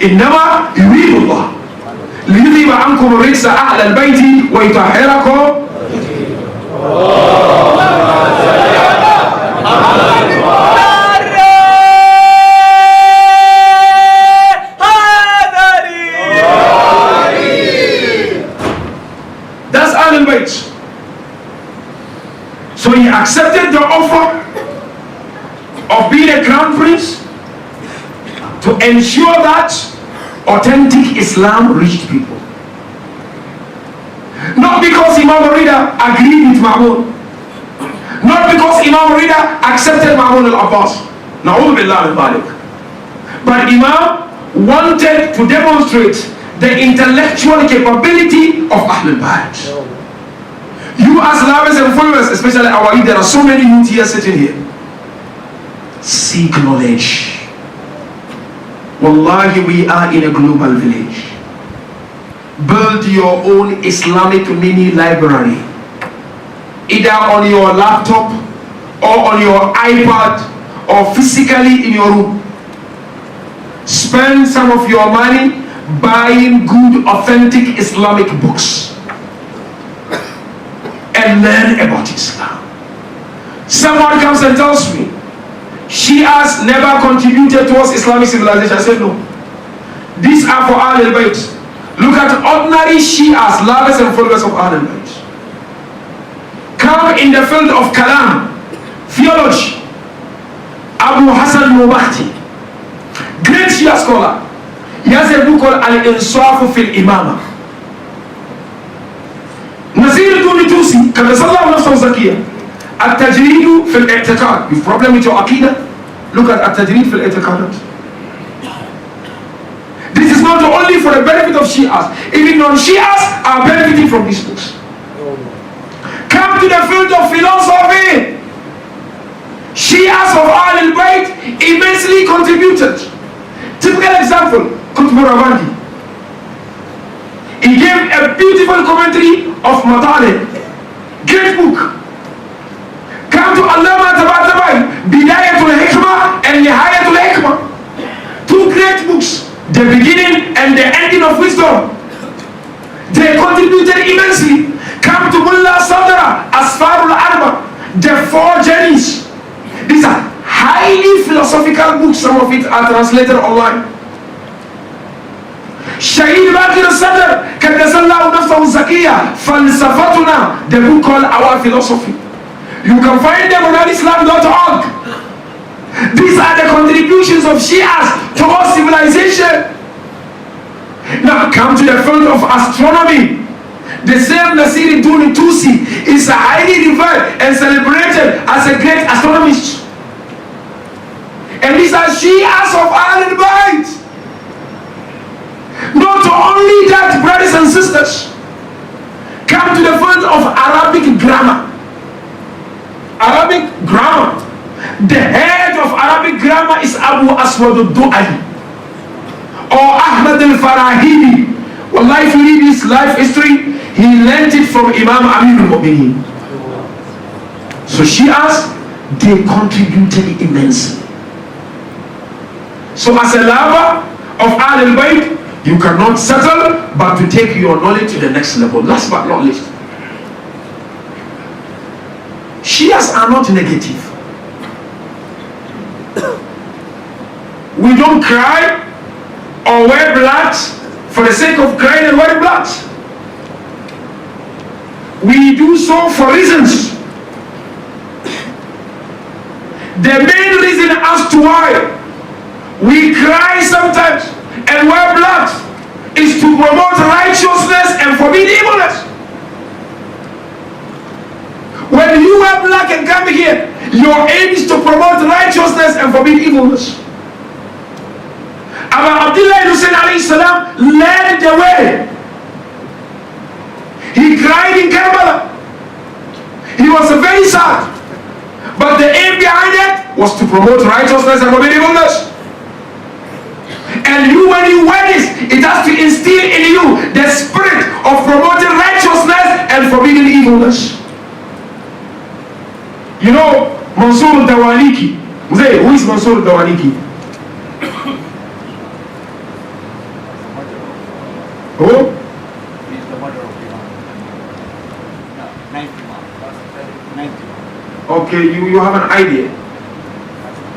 إنما يريد الله ليذهب عنكم الرجس أهل البيت ويطهركم. That's Ahl al-Bayt. So he accepted the offer of being a crown prince to ensure that authentic Islam reached people. Not because Imam Ridha agreed with Mahmoud. Not because Imam Ridha accepted Mahmoud al-Abbas. Na'udhu billah al-Malik. But Imam wanted to demonstrate the intellectual capability of Ahlul Bayt. You as lovers and followers, especially our Eid, there are so many youth here sitting here. Seek knowledge. Wallahi, we are in a global village. Build your own Islamic mini library, either on your laptop or on your iPad or physically in your room. Spend some of your money buying good, authentic Islamic books and learn about Islam. Someone comes and tells me, Shias never contributed towards Islamic civilization. I said no. These are for Ahl al-Bayt. Look at ordinary Shias, lovers and followers of Ahl al-Bayt. Come in the field of Kalam, theology, Abu Hassan Mubakhti, great Shia scholar. He has a book called Al-Insaf fil Imama. Nazir Tusi, Kadasallah Nafsa Zakiya. At-Tajreed fil I'tiqad. You have problem with your Aqidah? Look at At-Tajreed fil I'tiqadat. This is not only for the benefit of Shias. Even non-Shias are benefiting from these books. Come to the field of philosophy. Shias of Ahl al-Bayt immensely contributed. Typical example, Qutb Ravandi. He gave a beautiful commentary of Matalib. Great book. Come to Allama Tabatabai, Bidayatul Hikmah and Nihayatul Hikmah. Two great books. The beginning and the ending of wisdom. They contributed immensely. Come to Mullah Sadra, Asfarul Arba, the four journeys. These are highly philosophical books. Some of it are translated online. Shahid Bakir Sadr, Kadasallahu Nafsahu Zakiya, Falsafatuna, the book called Our Philosophy. You can find them on alislam.org. These are the contributions of Shias towards civilization. Now come to the field of astronomy. The same Nasir Tusi is highly revered and celebrated as a great astronomist. And these are Shias of Ahl al-Bayt. Not only that, brothers and sisters, come to the field of Arabic grammar. Arabic grammar. The head of Arabic grammar is Abu Aswad al-Du'ali or Ahmad al-Farahidi. Wallahi, if you read his life history, he learned it from Imam Amin and Mahmoud. So Shias, they contributed immensely. So as a lover of Ahl al-Bayt, you cannot settle but to take your knowledge to the next level. Last but not least, Shias are not negative. We don't cry or wear blood for the sake of crying and wearing blood. We do so for reasons. The main reason as to why we cry sometimes and wear blood is to promote righteousness and forbid evilness. When you wear black and come here, your aim is to promote righteousness and forbid evilness. Abu Abdullah Hussein alayhi salam led the way. He cried in Karbala. He was very sad. But the aim behind it was to promote righteousness and forbid evilness. And you, when you wear this, it has to instill in you the spirit of promoting righteousness and forbidding evilness. You know, Mansur Dawaniki. Who is Mansur Dawaniki? Who? He's the mother of Imam. No, 90 Imam. Okay, you have an idea.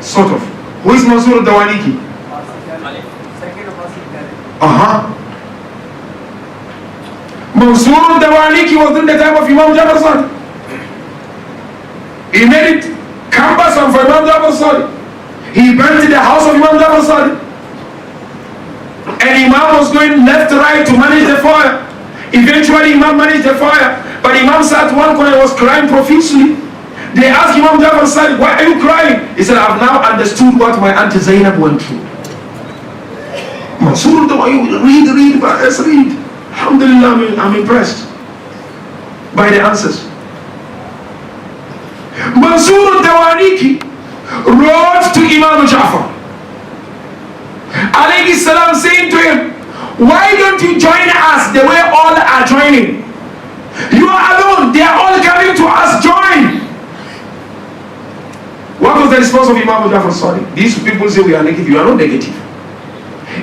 Sort of. Who is Mansur Dawaniki? Mansur Dawaniki was in the time of Imam Jafar Sadiq. He made it cumbersome for Imam Jafar Sadiq. He burnt the house of Imam Jafar Sadiq. And Imam was going left to right to manage the fire. Eventually Imam managed the fire. But Imam sat one corner and was crying profusely. They asked Imam Jafar Sadiq, why are you crying? He said, I've now understood what my Auntie Zainab went through. Mansur Dawaniki, read, let's read. Alhamdulillah, I'm impressed by the answers. Mansur Dawaniki wrote to Imam Jafar alayhi salam, saying to him, why don't you join us the way all are joining? You are alone, they are all coming to us, join. What was the response of Imam Jafar? Sorry, these people say we are negative. You are not negative.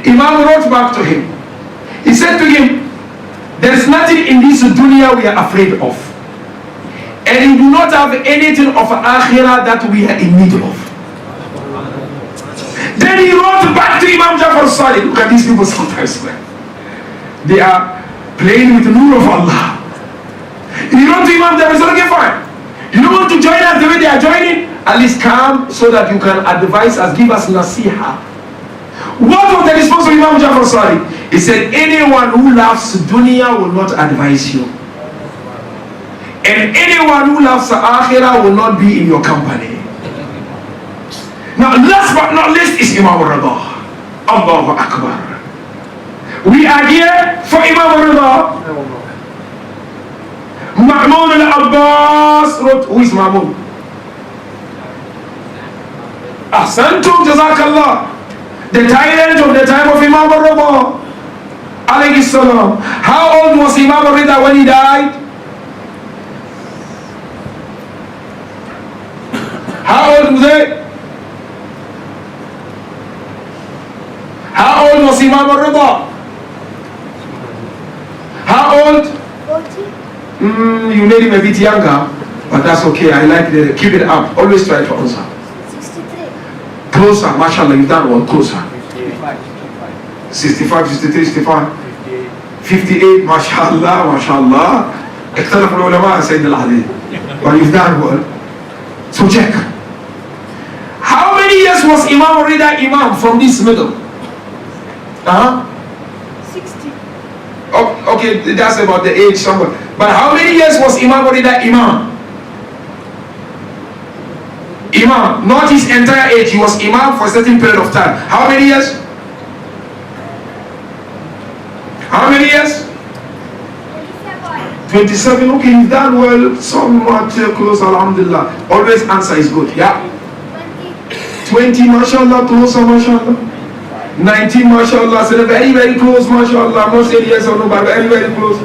Imam wrote back to him. He said to him, there is nothing in this dunya we are afraid of, and you do not have anything of akhirah that we are in need of. Then he wrote back to Imam Jafar Sadiq. Look at these people sometimes, man. They are playing with the Nuru of Allah. He wrote to Imam Jafar, said, okay, fine. You don't want to join us the way they are joining? At least come so that you can advise us, give us nasiha. What was the response of Imam Jafar Sadiq? He said, anyone who loves dunya will not advise you. And anyone who loves akhirah will not be in your company. Now, last but not least is Imam Ridha. Allahu Akbar. We are here for Imam Ridha. Mahmoud al-Abbas wrote, who is Mahmoud? Ahsantum, Jazakallah. The tyrant of the time of Imam Ridha alayhi salam. How old was Imam Ridha when he died? How old was he? How old was Imam Ridha? How old? 40. You made him a bit younger, but that's okay. I like the keep it up. Always try to answer. 63. Closer, mashallah, you've done one. Closer. 65. 65, 63, 65. 58, mashallah, mashallah. اختلف العلماء سيد العلي. But you've done well. So check. How many years was Imam Ridha Imam from this middle? 60. Oh, okay, that's about the age somewhere. But how many years was Imam Ridha Imam? Imam, not his entire age. He was Imam for a certain period of time. How many years? How many years? 27. Okay, you've done well. Somewhat close, alhamdulillah. Always answer is good. Yeah. 20, mashallah, closer, mashallah. 19, mashallah. So very, very close, mashallah. I'm not saying yes or no, but very, very close.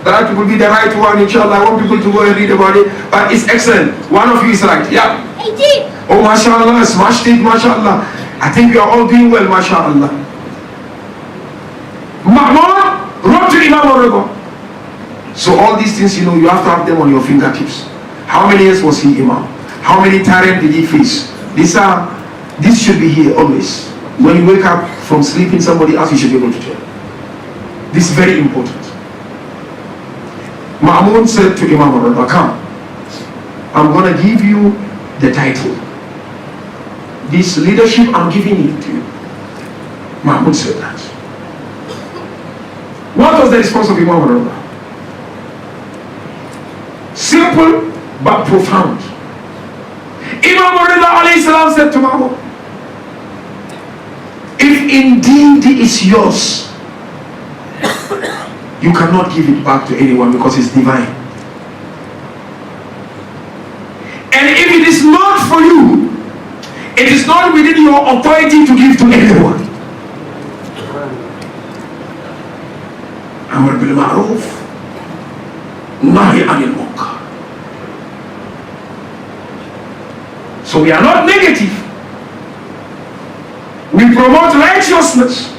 That will be the right one, inshallah. I want people to go and read about it. But it's excellent. One of you is right. Yeah. 18. Oh, mashallah, smashed it, mashallah. I think we are all doing well, mashallah. Mahmoud wrote to Imam Ridha. So all these things, you know, you have to have them on your fingertips. How many years was he Imam? How many tyrants did he face? This should be here always. When you wake up from sleeping, somebody else you should be able to tell. This is very important. Mahmoud said to Imam Ridha, come, I'm going to give you the title. This leadership, I'm giving it to you. Mahmoud said that. What was the response of Imam Ridha? Simple but profound. Imam Ridha alayhi salam said to Mahmoud, if indeed it is yours, you cannot give it back to anyone because it's divine. And if it is not for you, It is not within your authority to give to anyone. Amr bil ma'ruf, nahi anil munkar. So we are not negative. We promote righteousness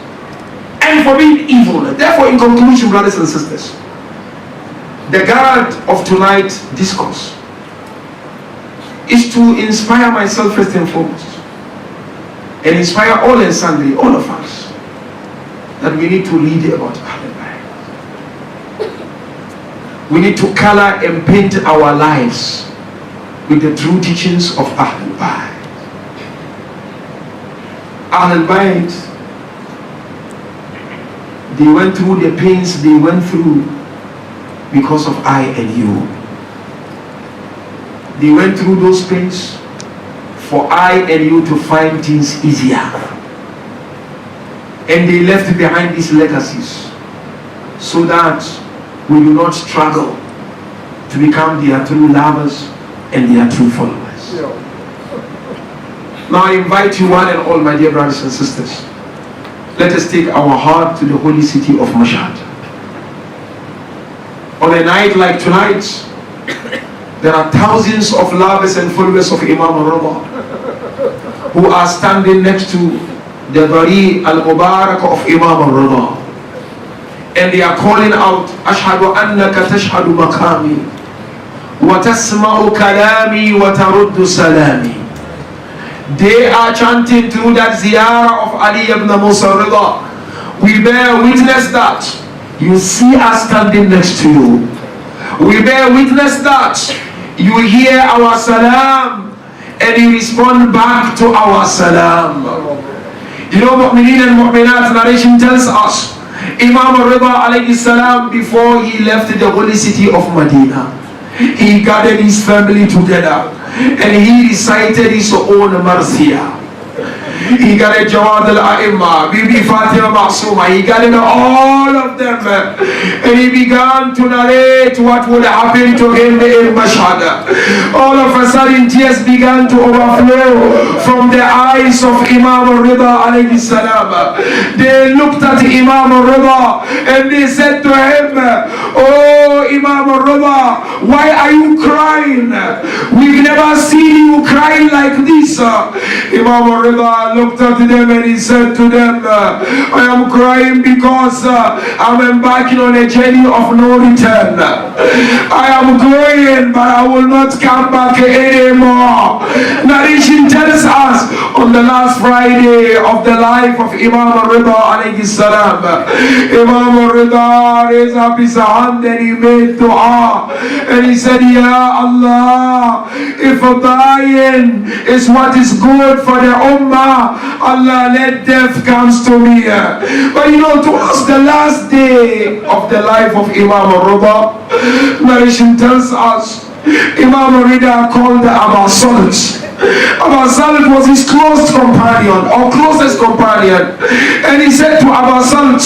and forbid evil. Therefore, in conclusion, brothers and sisters, the guard of tonight's discourse is to inspire myself first and foremost, and inspire all and sundry, all of us, that we need to read about Ahlul Bayt. We need to color and paint our lives with the true teachings of Ahlul Bayt. Ahlul Bayt, they went through the pains they went through because of I and you. They went through those pains for I and you to find things easier. And they left behind these legacies so that we do not struggle to become their true lovers and their true followers. Now I invite you one and all, my dear brothers and sisters, let us take our heart to the holy city of Mashhad. On a night like tonight, there are thousands of lovers and followers of Imam Ridha who are standing next to the Bari al-Mubarak of Imam Ridha, and they are calling out, Ashhadu annaka tashhadu maqami wa tasma'u kalami wa taruddu salami. They are chanting through that ziyarah of Ali ibn Musa Ridha. We bear witness that you see us standing next to you. We bear witness that you hear our salam and you respond back to our salam. You know, Mu'mineen and Mu'minat narration tells us, Imam Ridha alayhi salam, before he left the holy city of Medina, he gathered his family together and he recited his own marthiyah. He gathered Jawad al-A'imma, Bibi Fatima Ma'suma, he gathered all of them and he began to narrate what would happen to him in Mashhad. All of a sudden tears began to overflow from the eyes of Imam Ridha alayhi salam. They looked at Imam Ridha and they said to him, oh Imam Ridha, why are you crying? We've never seen you crying like this. Imam Ridha looked at them and he said to them, I am crying because I'm embarking on a journey of no return. I am going, but I will not come back anymore. Narration tells us on the last Friday of the life of Imam Ridha alayhi salam, Imam Ridha raised up his hand and he made dua and he said, Ya Allah, if dying is what is good for the ummah, Allah, let death comes to me. But you know, towards the last day of the life of Imam Ridha, narration tells us, Imam Ridha called Abu Salt. Abu Salt was his closest companion or closest companion, and he said to Abu Salt,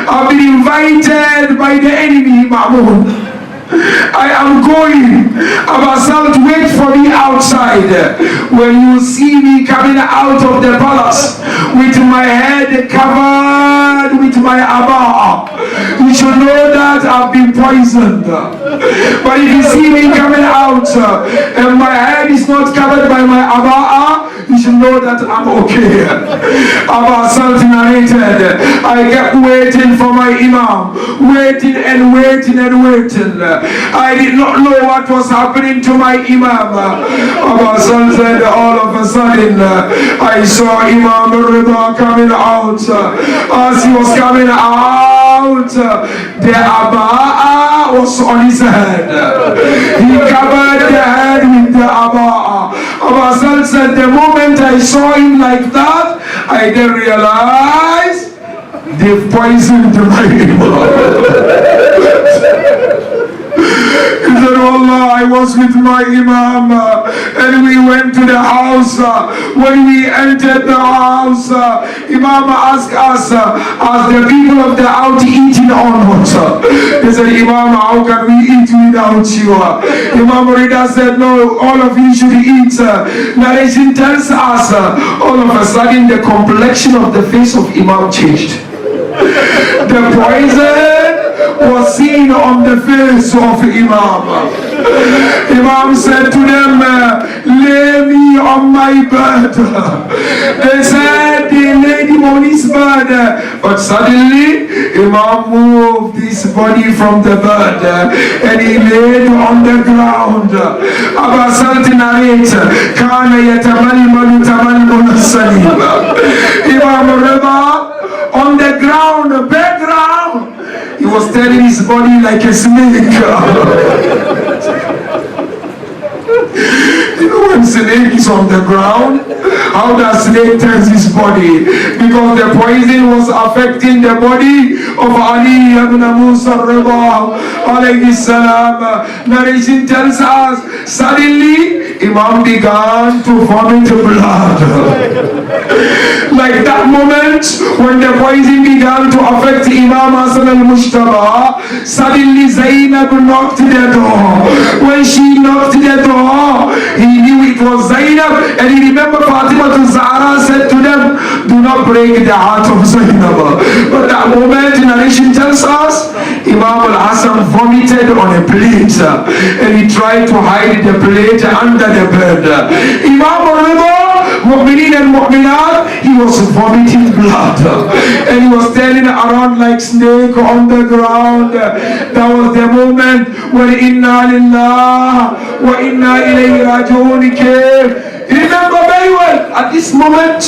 I've been invited by the enemy Mahmoud. I am going. Abu Salt, wait for me outside. When you see me coming out of the palace with my head covered with my abaa, you should know that I've been poisoned. But if you see me coming out and my head is not covered by my abaa, you should know that I'm okay. Abu Salt narrated, I kept waiting for my Imam, waiting and waiting and waiting. I did not know what was happening to my Imam. Abu Salt said, all of a sudden, I saw Imam Ridha coming out. As he was coming out, the abaa was on his head. He covered the head with the abaa. Abu Salt said, the moment I saw him like that, I then realized they've poisoned my Imam. He said, Allah, I was with my Imam and we went to the house. When we entered the house, Imam asked us, as the people of the house eating or not? They said, Imam, how can we eat without you? Imam Ridha said, no, all of you should eat. Narration tells us, all of a sudden the complexion of the face of Imam changed. The poison was seen on the face of Imam. Imam said to them, lay me on my bed. They said they laid him on his bed, but suddenly Imam moved his body from the bed and he laid on the ground. Abba Salt narrates, Kana yatamalmalu tamalmul salim. Imam Ridha on the ground, background, he was turning his body like a snake. You know when snake is on the ground, how does snake turns his body? Because the poison was affecting the body of Ali ibn Musa Ridha alayhi salam. Narration tells us, suddenly Imam began to vomit blood. Like that moment when the poison began to affect Imam Hassan al-Mushtaba, suddenly Zainab knocked the door. When she knocked the door, he knew it was Zainab, and he remembered Fatima to Zahra said to them, do not break the heart of Zainab. But that moment, narration tells us, Imam al-Hassan vomited on a plate, and he tried to hide the plate under the bed. Imam al-Ridha, Mu'mineen and Mu'minat, he was vomiting blood, and he was turning around like snake on the ground. That was the moment when Inna Lillah wa Inna Ilayhi Raji'un came. Remember very well, at this moment,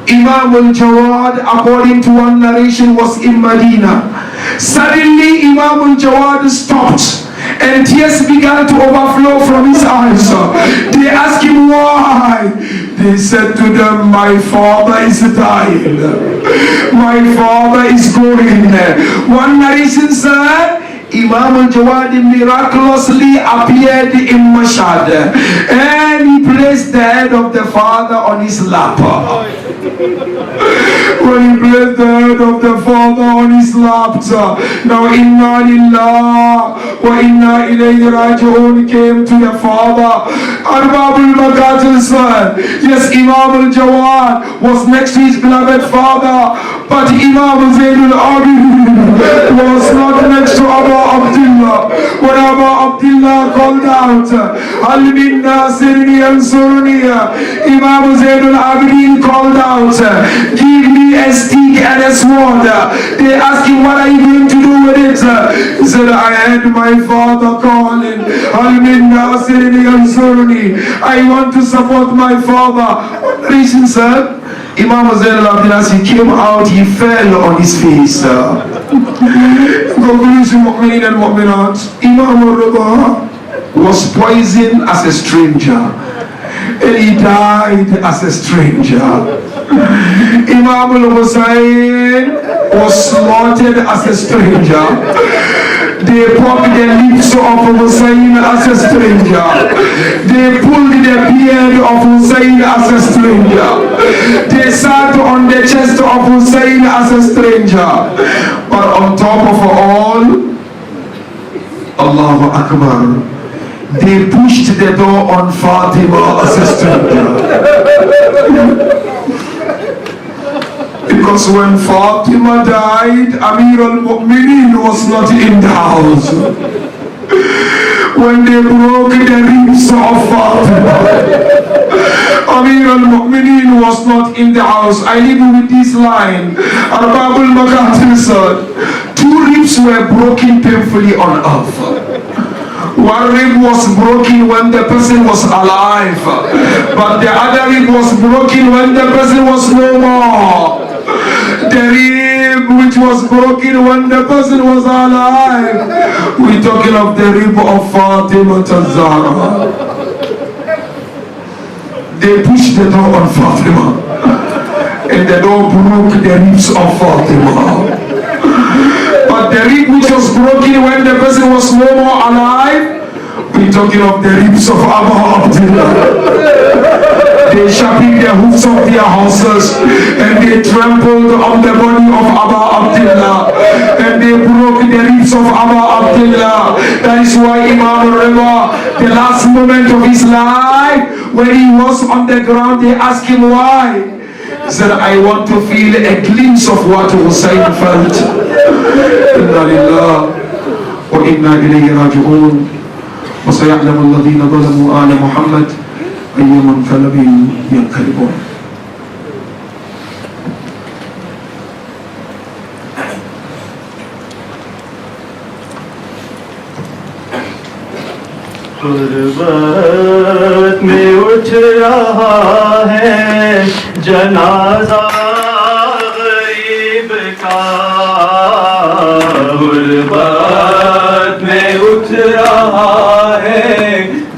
Imam al-Jawad, according to one narration, was in Medina. Suddenly Imam al-Jawad stopped and tears began to overflow from his eyes. They asked him why. They said to them, my father is dying. My father is going. One narration said, Imam al-Jawad miraculously appeared in Mashhad and he placed the head of the father on his lap. When he placed the head of the father on his lap, now Inna Lillah wa Inna Ilayhi Raji'un came to the father. Arbabul Makatil said, yes, Imam al-Jawad was next to his beloved father, but Imam Zainul Abidin was not next to Abu Abdullah. When Abu Abdullah called out, Al min Nasirni Ansurni, Imam Zainul Abidin called out, give me a stick and a sword. They asked him, what are you going to do with it? He said, I heard my father calling, Al min Nasirni Ansurni. I want to support my father. What reason, sir? Imam Zainul Abidin, as he came out, he fell on his face. Conclusion, Mu'mineen and Mu'minat, Imam al-Ridha was poisoned as a stranger and he died as a stranger. Imam al-Hussein was slaughtered as a stranger. They popped the lips of Hussein as a stranger. They pulled the beard of Hussein as a stranger. They sat on the chest of Hussein as a stranger. But on top of all, Allahu Akbar, they pushed the door on Fatima as a stranger. Because when Fatima died, Amir al-Mu'mineen was not in the house. When they broke the ribs of Fatima, Amir al-Mu'mineen was not in the house. I leave you with this line. Arbabul Makatil said, 2 ribs were broken painfully on earth. One rib was broken when the person was alive, but the other rib was broken when the person was no more. The rib which was broken when the person was alive, we're talking of the rib of Fatima Zahra. They pushed the door on Fatima and the door broke the ribs of Fatima. But the rib which was broken when the person was no more alive, We're talking of the ribs of Abu Abdullah. They sharpened their hoofs of their horses and they trampled on the body of Abu Abdullah and they broke the ribs of Abu Abdullah. That is why Imam Ridha, the last moment of his life, when he was on the ground, they asked him why. He said, I want to feel a glimpse of what Hussein felt. Inna lillah wa inna ilayhi raji'un. وسيعلم الذين ظلموا آل محمد أي منقلب ينقلبون. गुर्बत में उठ रहा है जनाजा गरीब का, गुर्बत में उठ रहा है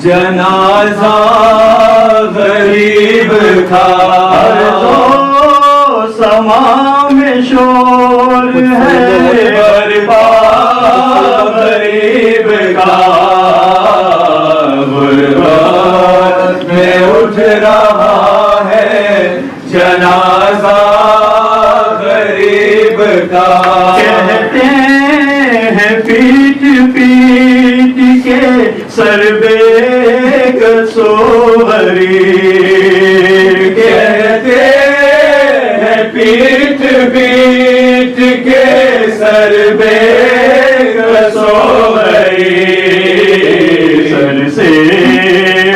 जनाजा गरीब का। तो समा में शोर है बरपा गरीब का, गुर्बत में उठ रहा है जनाजा गरीब का। कहते हैं पीट पीट के सरबे कसोहरी, कहते हैं पीट पीट के सरबे कसोहरी। सर से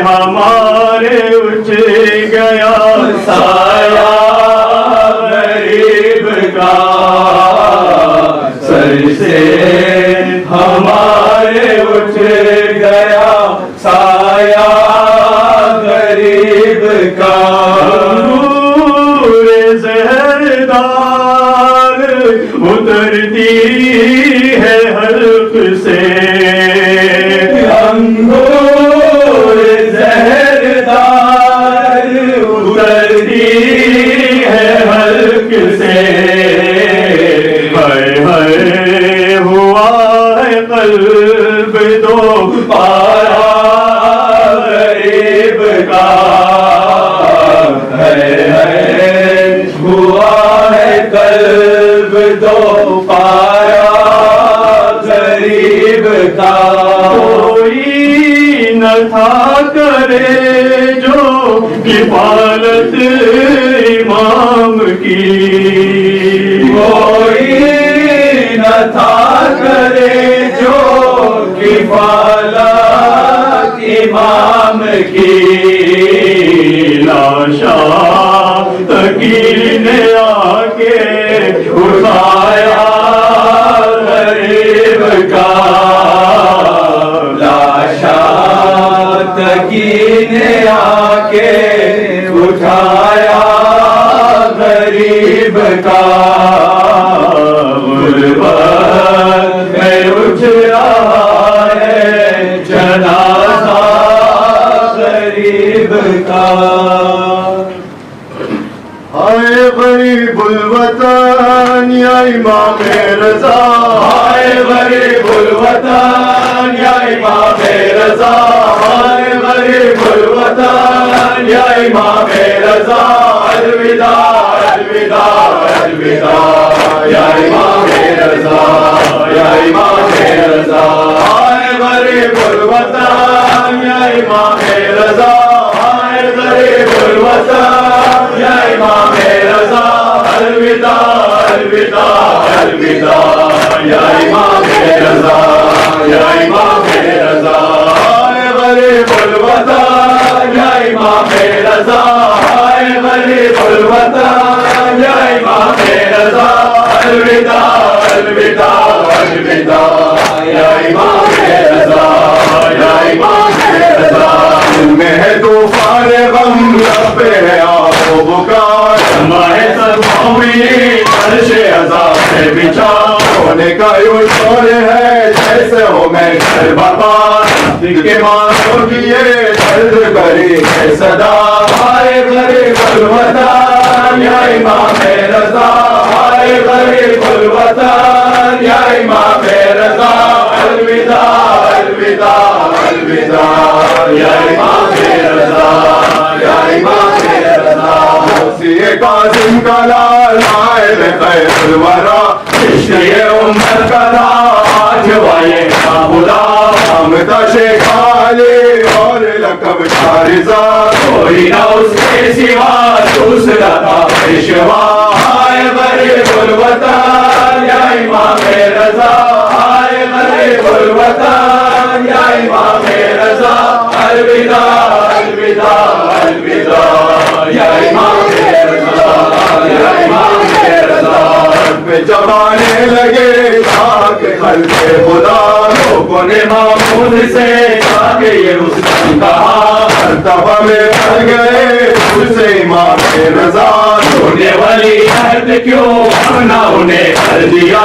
हमारे उठ गया साया गरीब का, सर से हमारे उठ गया साया गरीब का। नूर ज़हरदार उतरती है हल्क से, अंगूर ज़हरदार उतरती है हल्क से। हाय हाय हुआ है कल्ब दो पारा गरीब का, हाय हाय हुआ है कल्ब दो पारा गरीब का। कोई न था करे जो किफालत इमाम की, कोई न था करे जो किफालत इमाम की। लाशा तकीन आके उठाया गरीब का, लाशा तकीन आके उठाया गरीब का। गुर्बत में उठ रहा है जनाजा गरीब का। हाय गरीबुल वतन या इमाम रज़ा, हाय गरीबुल वतन या इमाम रज़ा, हाय गरीबुल वतन या इमाम रज़ा। अलविदा अलविदा अलविदा या इमाम रज़ा, या इमाम रज़ा। हाय गरीबुल वतन या इमाम रज़ा, हाय गरीबुल वतन या इमाम रज़ा। अलविदा अलविदा अलविदा या इमाम रज़ा, या इमाम रज़ा। हाय गरीबुल वतन या इमाम रज़ा, हाय गरीबुल वतन या इमाम रज़ा। अलविदा अलविदा अलविदा या इमाम रज़ा, या इमाम रज़ा। दिल में है तूफान गम, लब पे है आहो बुकार, हमारे सदमों में अर्शे अज़ाब से बिछा। होने का यूं शोर है जैसे हो मैं घर बर्बाद, के मानो की ये दर्द करी है सदा। हाय गरीबुल वतन या इमाम रज़ा, हाय गरीबुल वतन या इमाम रज़ा। अलविदा अलविदा अलविदा अलविदा या इमाम रज़ा या इमाम रज़ा गौसिए कासिम का लाल आयल खैरुल वरा इश्क़-ए उम्मत का ताज वाये खुदा हमदा शेख आले और लक़ब शारिज़ा कोई ना उसके सिवा दूसरा था पेशवा आए बरे गुलवतन या इमाम रज़ा आए बरे गुलवतन या इमाम रज़ा अलविदा अलविदा अलविदा या इमाम रज़ा या इमाम रज़ा पे जमाने लगे खाके खल्क़े खुदा लोगों ने महमूद से जाके ये उसने कहा मर्तबा में बढ़ गए उससे इमाम रज़ा होने वाली हद क्यों अपना उन्हें कर दिया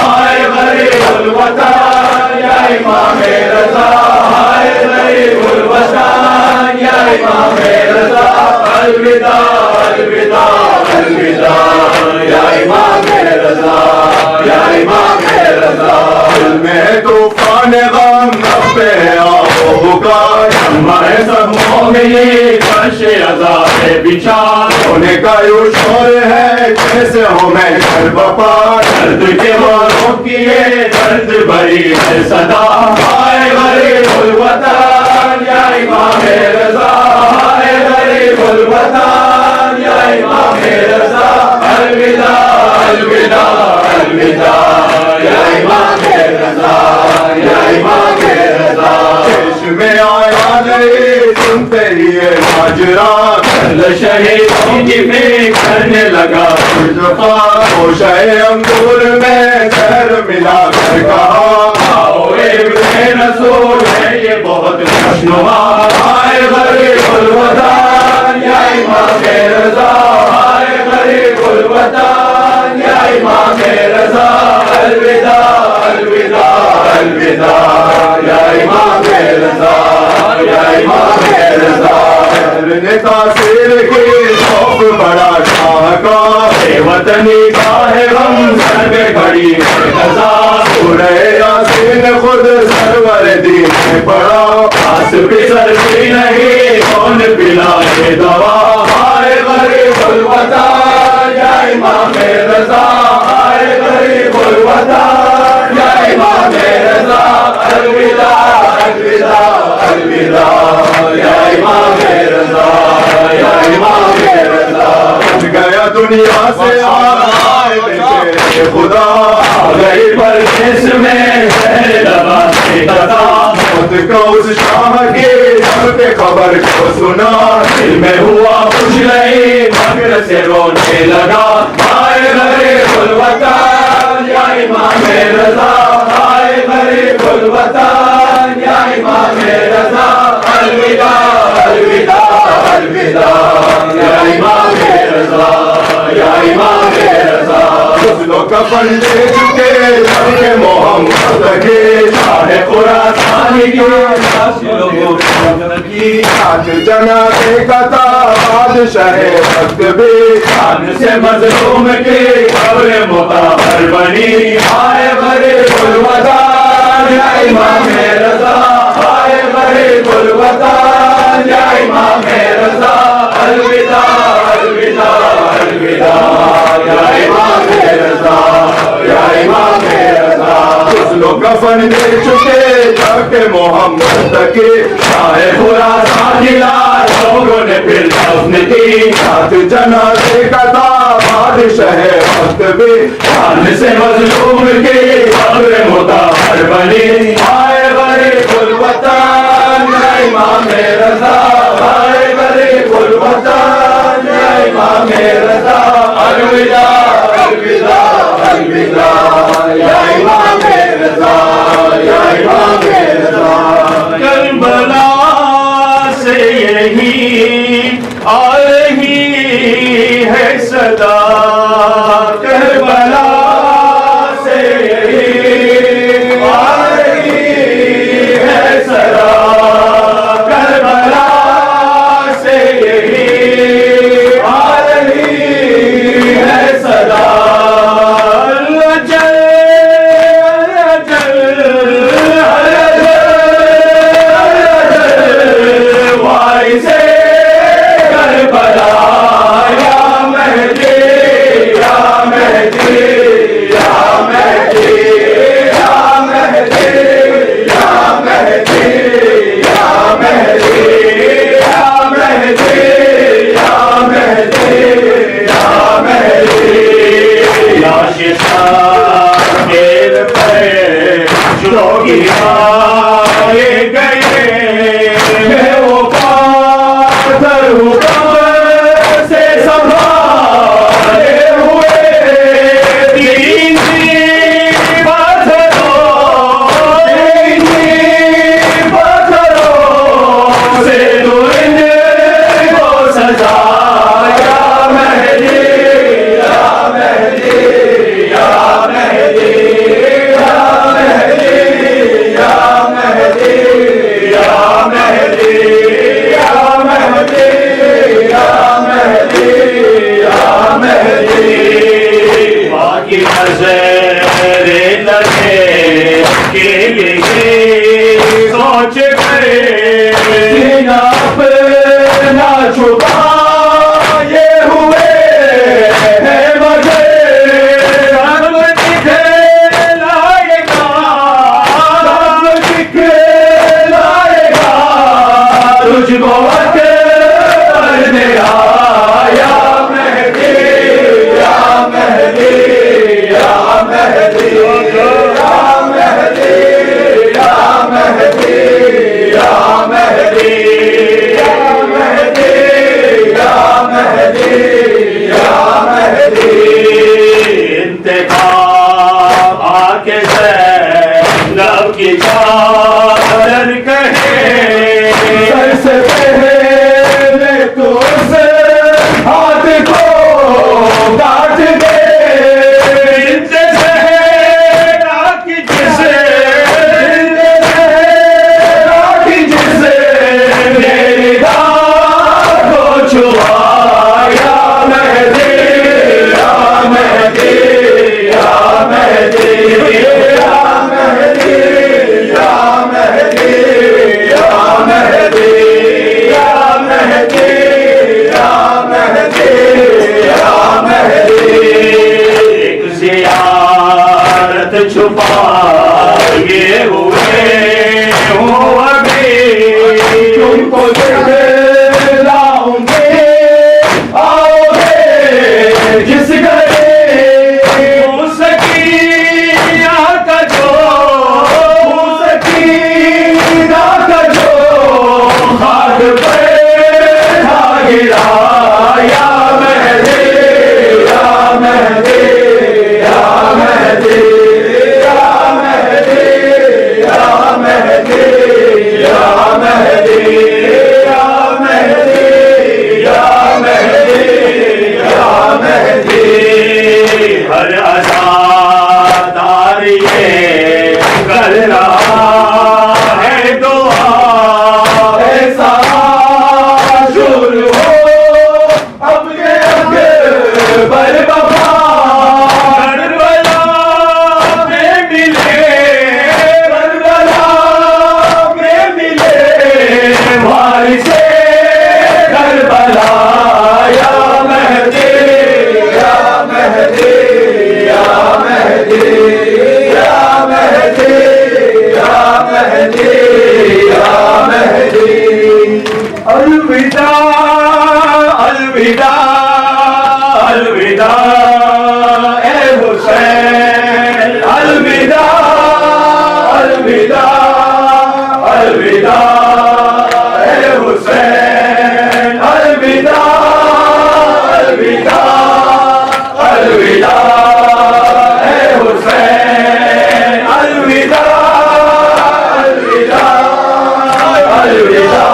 आए बरे गुलवतन या इमाम रज़ा आए बरे गुलवतन या इमाम रज़ा अलविदा अलविदा अलविदा या इमाम रज़ा या इमाम रज़ा दिल में तूफान गम पे आओ पुकार हमारे सब मोहनी फर्शे अज़ाब बिछा होने का यूं शोर है जैसे हो मैं घर बपा दर्द के मारों की ये दर्द भरी है सदा आए बरे गुलवतन या इमाम रज़ा आए बरे गुलवतन या इमाम रज़ा अलविदा अलविदा अलविदा या इमाम रज़ा या इमाम रज़ा चश्मे आया नहीं सुनते ही ये माजरा शहीदों की फिक्र करने लगा होशे अंगूर में सर मिला कर कहा आओ इब्ने रसूल है ये बहुत खुशनुमा आए बरे गुलवतन या इमाम रज़ा आए बरे गुलवतन या इमाम रज़ा अलविदा अलविदा अलविदा या इमाम रज़ा या इमाम रज़ा ने तासीर की खौफ बड़ा शाह का वतनी का है गम सर पे खड़ी कज़ा सूरे यासीन खुद सरवर दीन में पड़ा पास भी सर भी नहीं कौन पिलाए दवा आए बरे गुलवतन या इमाम रज़ा आए बरे गुलवतन या इमाम रज़ा अलविदा अलविदा अलविदा या इमाम रज़ा या इमाम रज़ा गया दुनिया से आए बेटे खुदा गई परदेश में शहर लबा से कदा मौत का उस शाह के दम पे खबर को सुना दिल में हुआ खुश नहीं मगर से रोने लगा आए बरे गुलवतन या इमाम रज़ा आए बरे गुलवतन या इमाम रज़ा अलविदा अलविदा अलविदा या इमाम रज़ा या इमाम रज़ा लोग कफन दे चुके सबके मोहम्मद के शाह खुरासानी के लोगों की आज जनाज़े का बादशाह वक्त भी शान से मज़लूम की खबर मुताबर बनी आए बरे गुलवतन या इमाम रज़ा आए बरे गुलवतन या इमाम रज़ा अलविदा अलविदा अलविदा या इमाम रज़ा या इमाम रज़ा कुछ लोग कफन दे चुके जाके मोहम्मद के शाह खुरासानी लोगों ने फिर दफन की साथ जनाज़े का बादशाह वक्त भी शान से मज़लूम की खबर मुताबर बनी आए बरे गुलवतन या इमाम रज़ा आए बरे गुलवतन या इमाम रज़ा अलविदा अलविदा अलविदा या इमाम रज़ा या इमाम रज़ा करबला से यही आ रही है सदा करबला से यही आ रही है सदा करबला से यही आ रही है सदा अजल अजल या मेहदी या मेहदी या मेहदी या मेहदी या मेहदी या मेहदी या मेहदी या मेहदी या मेहदी इंतखाब आके ज़ैनब की चादर कहे सर से पहले तो उस हाथ को काट दे जिनसे सहरा की जिसे मेरी दाद को छुआया मेहदी या मेहदी या मेहदी या मेहदी या मेहदी या मेहदी या मेहदी या मेहदी या मेहदी एक ज़ियारत छुपाए हुए हूँ अभी तुमको दिलाऊंगी आओगे जिस घरे सकीना का जो सकीना का जो हाथ पे था गिरा या मेहदी या मेहदी या मेहदी या मेहदी या मेहदी या मेहदी या मेहदी या मेहदी या मेहदी हर अज़ादार ये कर रहा है दुआ ऐसा शुरू हो अब ये अकबर बाबा करबला में मिले करबला में मिले वारिसे करबला या मेहदी या मेहदी या मेहदी या मेहदी या मेहदी या मेहदी अलविदा अलविदा अलविदा ए हुसैन अलविदा अलविदा अलविदा ए हुसैन अलविदा अलविदा अलविदा ए हुसैन अलविदा अलविदा अलविदा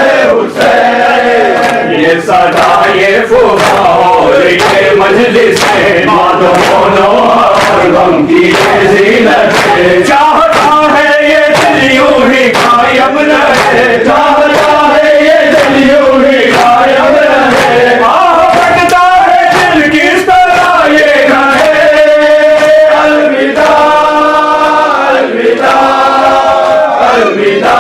ए हुसैन ये सदा ये फुकार ये मजलिस है माधोनो और गम की ये ज़ीनत है चाहता है ये दिल यूं ही कायम रहे चाहता है ये दिल यूं ही कायम रहे बढ़ता है दिल किस तरह ये कहे अलविदा अलविदा अलविदा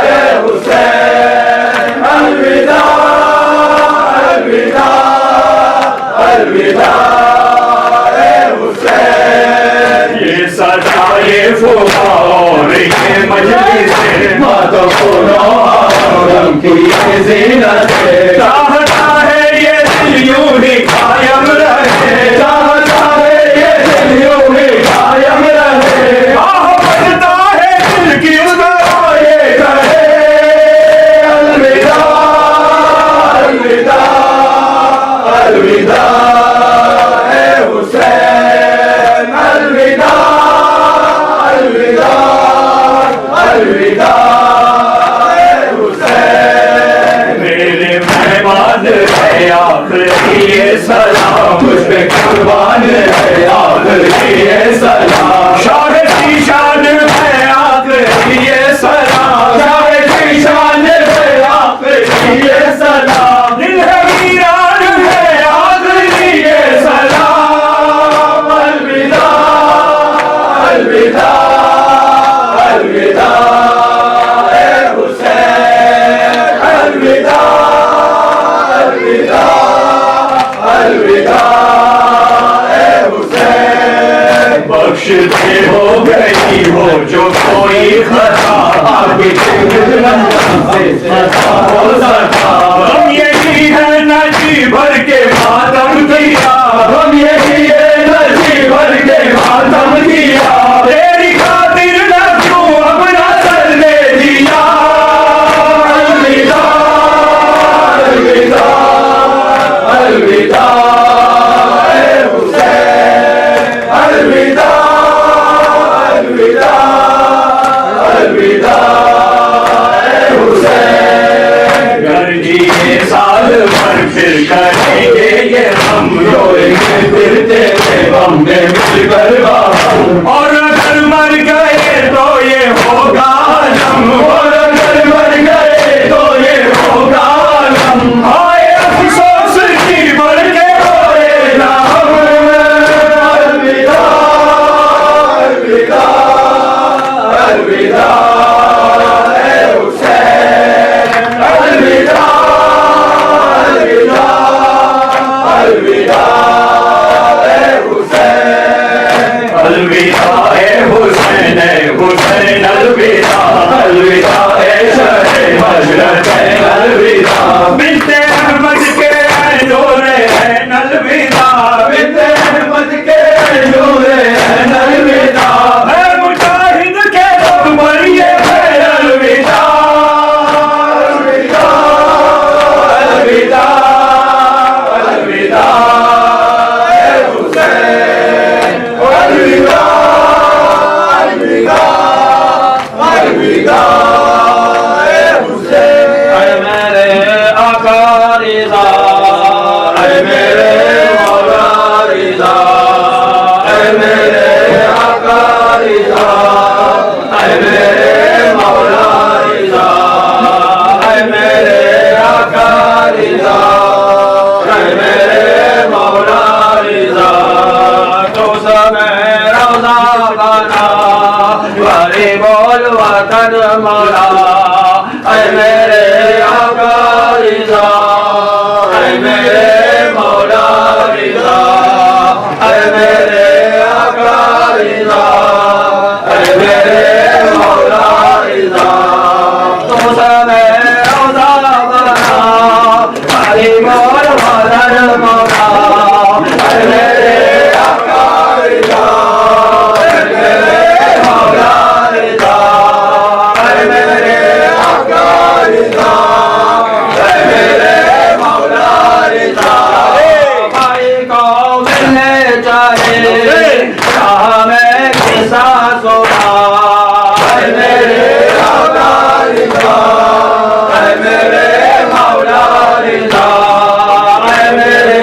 ए हुसैन अलविदा अलविदा अलविदा ए हुसैन ये सदा ये फुकार ये मजलिस है माधोनो और की ये ज़ीनत है चाहता है ये दिल यूं ही कायम रहे चाहता है ये दिल यूं ही कायम रहे बढ़ता है दिल की तरह ये कहे अलविदा अलविदा अलविदा ए हुसैन अलविदा अलविदा अलविदा ए हुसैन मेरे मेहमान है आखिरी ये सलाम मुझ पे कुर्बान है आखिरी ये सलाम शाह की शान है आखिरी ये सलाम शाह की शान है आखिरी ये सलाम दिल है वीरान है आखिरी ये सलाम अलविदा अलविदा अलविदा ए हुसैन अलविदा अलविदा अलविदा ए हुसैन बख्शते हो गई हो जो कोई खता आपकी खिदमत से खता हो सका फिर करेंगे ये हम रोएंगे फिर तेरे गम में मिलकर हम और अगर मर गए तो ये होगा आलम और अगर मर गए तो ये होगा आलम आए अफसोस की बढ़ के रोए ना हम अलविदा अलविदा अलविदा ए हुसैन अलविदा अलविदा अलविदा ए हुसैन अलविदा ए हुसैन अलविदा अलविदा ए शहे मशरक़ अलविदा बिन्ते अहमद के नूरे अलविदा बिन्ते अहमद के नूरे अलविदा है मुजाहिद के रब मरिए अलविदा अलविदा अलविदा अलविदा ए हुसैन अलविदा अलविदा अलविदा ए हुसैन ऐ मेरे आका रिज़ा ऐ मेरे मौला रिज़ा ऐ मेरे आका रिज़ा ऐ मेरे मौला रिज़ा ऐ मेरे आका रिज़ा ऐ मेरे मौला रिज़ा तो समय रोज़ा बना बड़ी बोल वतन मौला ऐ मेरे आका रिज़ा ऐ मेरे मौला रिज़ा ऐ मेरे आका रिज़ा ऐ मेरे मौला रिज़ा तो समय रोज़ा बना बड़ी बोल वतन मौला ऐ मेरे आका रिज़ा ऐ मेरे मौला रिज़ा ऐ मेरे आका रिज़ा ऐ मेरे मौला रिज़ा भाई को मिलने चाहे शाह में किस्सा सुना ऐ मेरे आका रिज़ा ऐ मेरे मौला रिज़ा ऐ मेरे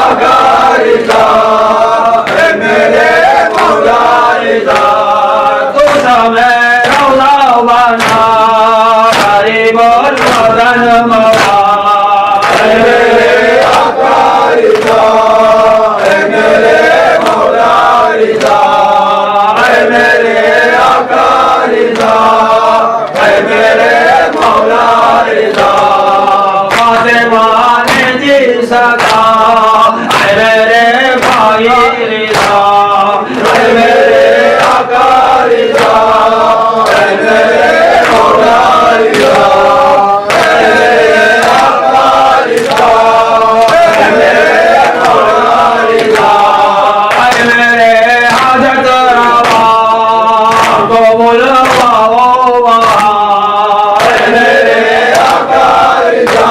आका रिज़ा ऐ मेरे मौला रिज़ा तू समय रोज़ा बना गरीब और वतन मौला ऐ मेरे आका रिज़ा ऐ मेरे मौला रिज़ा ऐ मेरे आका रिज़ा ऐ मेरे मौला रिज़ा फातिमा ने जी सका ऐ मेरे भाई रिज़ा ऐ मेरे आका रिज़ा ऐ मेरे मौला रिज़ा ऐ मेरे आका रिज़ा ऐ मेरे मौला रिज़ा ऐ मेरे हाजत रवा को बुलवाओ वहाँ ऐ मेरे आका रिज़ा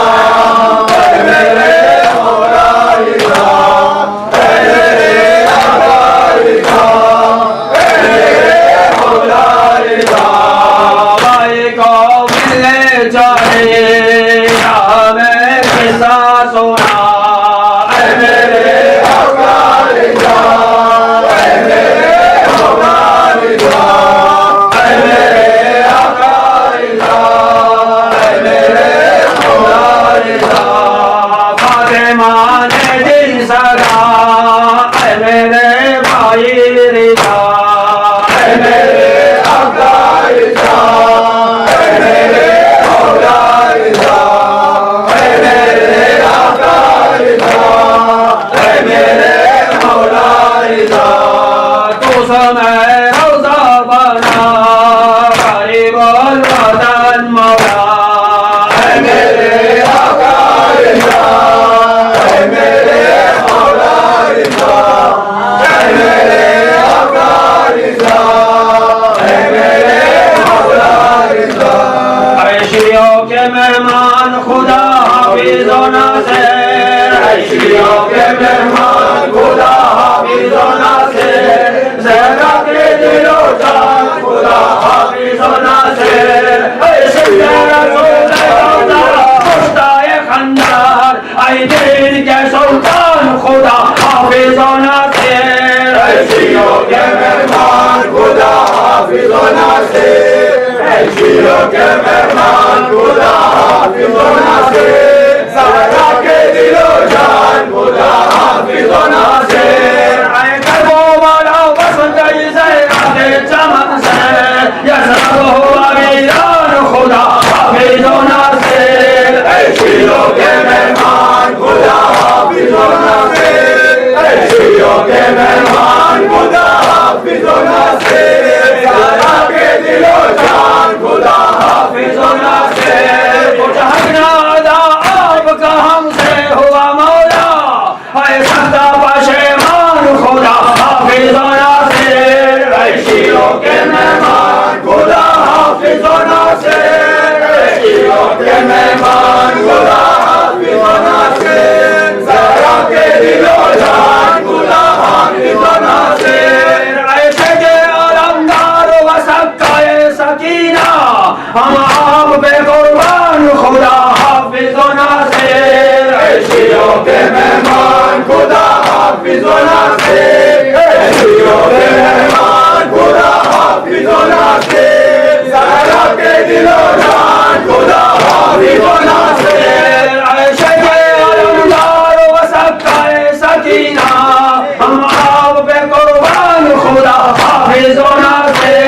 ऐ मेरे मौला रिज़ा ऐ मेरे आका रिज़ा ऐ मेरे मौला रिज़ा भाई को मिलने चाहे हमें किस्सा सुना ऐ मेरे आका रिज़ा ऐ मेरे मौला रिज़ा ऐ मेरे आका रिज़ा ऐ मेरे मौला रिज़ा फातिमा ने जी सका ऐ मेरे भाई रिज़ा ऐ मेरे आका रिज़ा ऐ मेरे मौला रिज़ा ऐ मेरे आका रिज़ा ऐ मेरे मौला रिज़ा तू समय रोज़ा बना गरीब और वतन मौला ऐ मेरे आका रिज़ा ऐ मेरे मौला रिज़ा ऐ मेरे आका रिज़ा ऐ मेरे मौला रिज़ा ऐशियों के मेहमान खुदा हाफिज़ व नासिर ऐशियों के मेहमान खुदा हाफिज़ व नासिर ज़हरा के दिलो जान खुदा हाफिज़ व नासिर ऐसे रसूल खुदा मुश्ताए खंदार आई दे हाफिज़ो नासिर, ऐशियों के मेहमान खुदा हाफिज़ो नासिर, ज़हरा के दिलो जान खुदा हाफिज़ो नासिर, आए करबो वाला वसंत ज़हरा के चमन से, यशरब हुआ वीरान खुदा हाफिज़ो नासिर, ऐशियों के मेहमान खुदा हाफिज़ो नासिर, ऐशियों के मेहमान खुदा हाफिज़ो नासिर, ज़हरा के दिलो जान खुदा हाफिज़ो नासिर, कुछ हक ना अदा आपका हमसे हुआ मौला, है सदा पशेमान खुदा हाफिज़ो नासिर, ऐशियों के मेहमान खुदा हाफिज़ो नासिर, ऐशियों के मेहमान खुदा हाफिज़ो नासिर, ज़हरा के दिलो जान खुदा हाफिज़ो नासिर, ऐशे के आलमदार व सक्काए सकीना, हम आप पे कुर्बान खुदा हाफिज़ो नासिर, ऐशियों के मेहमान खुदा हाफिज़ो नासिर, ऐशियों के मेहमान खुदा हाफिज़ो नासिर, ज़हरा के दिलो जान खुदा हाफिज़ो नासिर, ऐशे के आलमदार व सक्काए सकीना, हम आप पे कुर्बान खुदा हाफिज़ो नासिर,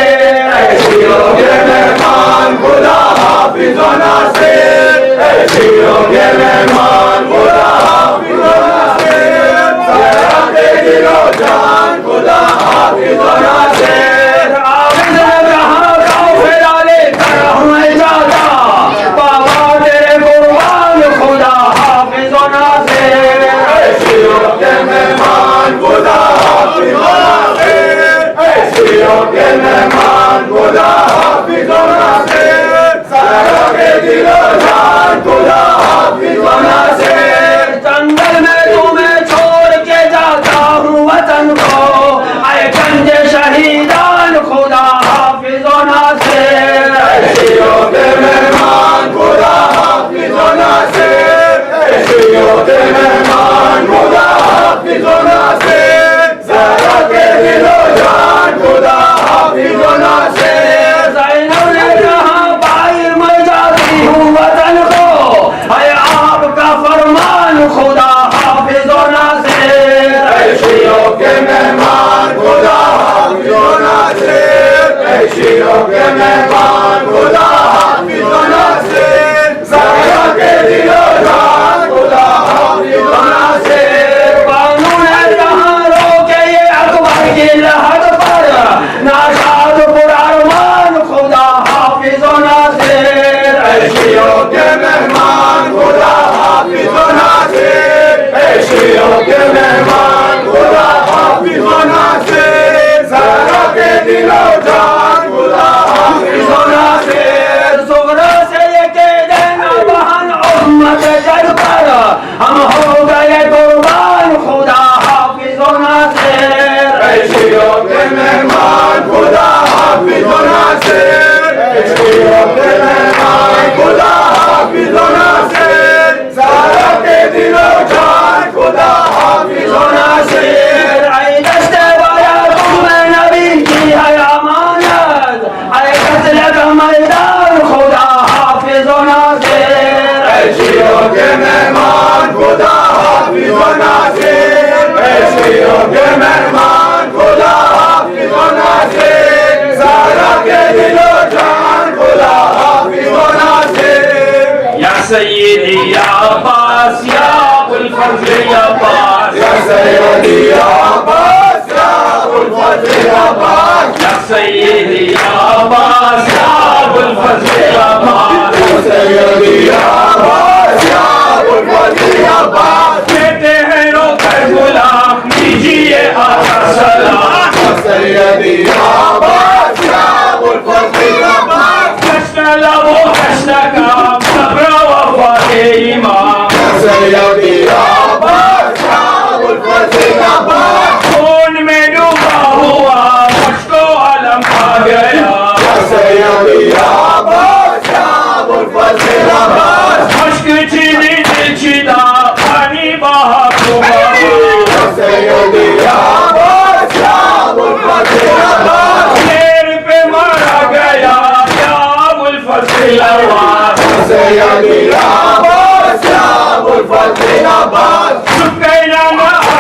ऐशियों के मेहमान खुदा हाफिज़ो नासिर, ऐशियों के मेहमान खुदा हाफिज़ो नासिर, ज़हरा के दिलो जान खुदा हाफिज़ो नासिर, आमिन रहा काफ़िला लेकर हमें जाता, बाबा तेरे कुर्बान खुदा हाफिज़ो नासिर, ऐशियों के मेहमान खुदा हाफिज़ो नासिर, ऐशियों के मेहमान खुदा हाफिज़ो नासिर, ज़हरा के दिलो जान खुदा हाफिज़ो नासिर, जंगल में तुम्हें छोड़ के जाता हूँ वतन को, आए गंजे शहीदान खुदा हाफिज़ो नासिर, ऐशियों के मेहमान खुदा हाफिज़ो नासिर, ऐशियों के मेहमान खुदा हाफिज़ो नासिर, ज़हरा के दिलो जान खुदा हाफिज़ो नासिर, ज़ैनब ने कहा बाहर मैं जाती हूँ वतन को, है आपका फरमान खुदा हाफिज़ो नासिर, ऐशियों के मेहमान खुदा हाफिज़ो नासिर, ऐशियों के मेहमान खुदा हाफिज़ो नासिर, ज़हरा के दिलो जान खुदा हाफिज़ो नासिर, बानू ने कहा रोके ये अकबर की लहर पर, नाशाद पुरअरमान खुदा हाफिज़ो नासिर, ऐशियों के मेहमान खुदा हाफिज़ो नासिर, ऐशियों के मेहमान खुदा हाफिज़ो नासिर, ज़हरा के दिलो जान खुदा हाफिज़ो नासिर, ज़ुहरा से ये के देना बहन उम्मत जग पर, हम हो गए कुर्बान खुदा हाफिज़ो नासिर, ऐशियों के मेहमान खुदा हाफिज़ो नासिर, ऐशियों के मेहमान खुदा हाफिज़ो नासिर, ज़हरा के दिलो जान खुदा हाफिज़ो नासिर, ऐ दस्ते वाला तुम्हें नबी की है अमानत, ऐ क़त्ल का मैदान खुदा हाफिज़ो नासिर, ऐशियों के मेहमान खुदा हाफिज़ो नासिर, ऐशियों के मेहमान खुदा हाफिज़ो नासिर, ज़हरा के दिलो जान खुदा हाफिज़ो नासिर, या सय्यदी या अब्बास या अबुल फज़ल या अब्बास, या सय्यदी या अब्बास या अबुल फज़ल या अब्बास, या सय्यदी या अब्बास या अबुल फज़ल या अब्बास, या सय्यदी या अब्बास या अबुल फज़ल या अब्बास, कहते हैं रोकर गुलाम लीजिए आका सलाम, या सय्यदी या अब्बास या अबुल फज़ल या अब्बास, हश्न लबो हश्न काम सब्र वफ़ा के इमाम, या सय्यदी या अब्बास या अबुल फज़ल या अब्बास, खून में डूबा हुआ मुझको अलम आ गया, या सय्यदी या अब्बास या अबुल फज़ल या अब्बास, मुश्क चीनी दिल चिदा पानी बहा हुआ, या सय्यदी या अब्बास या अबुल फज़ल या अब्बास, शेर पे मार سيدي يا عباس يا أبو الفضل يا عباس شكينا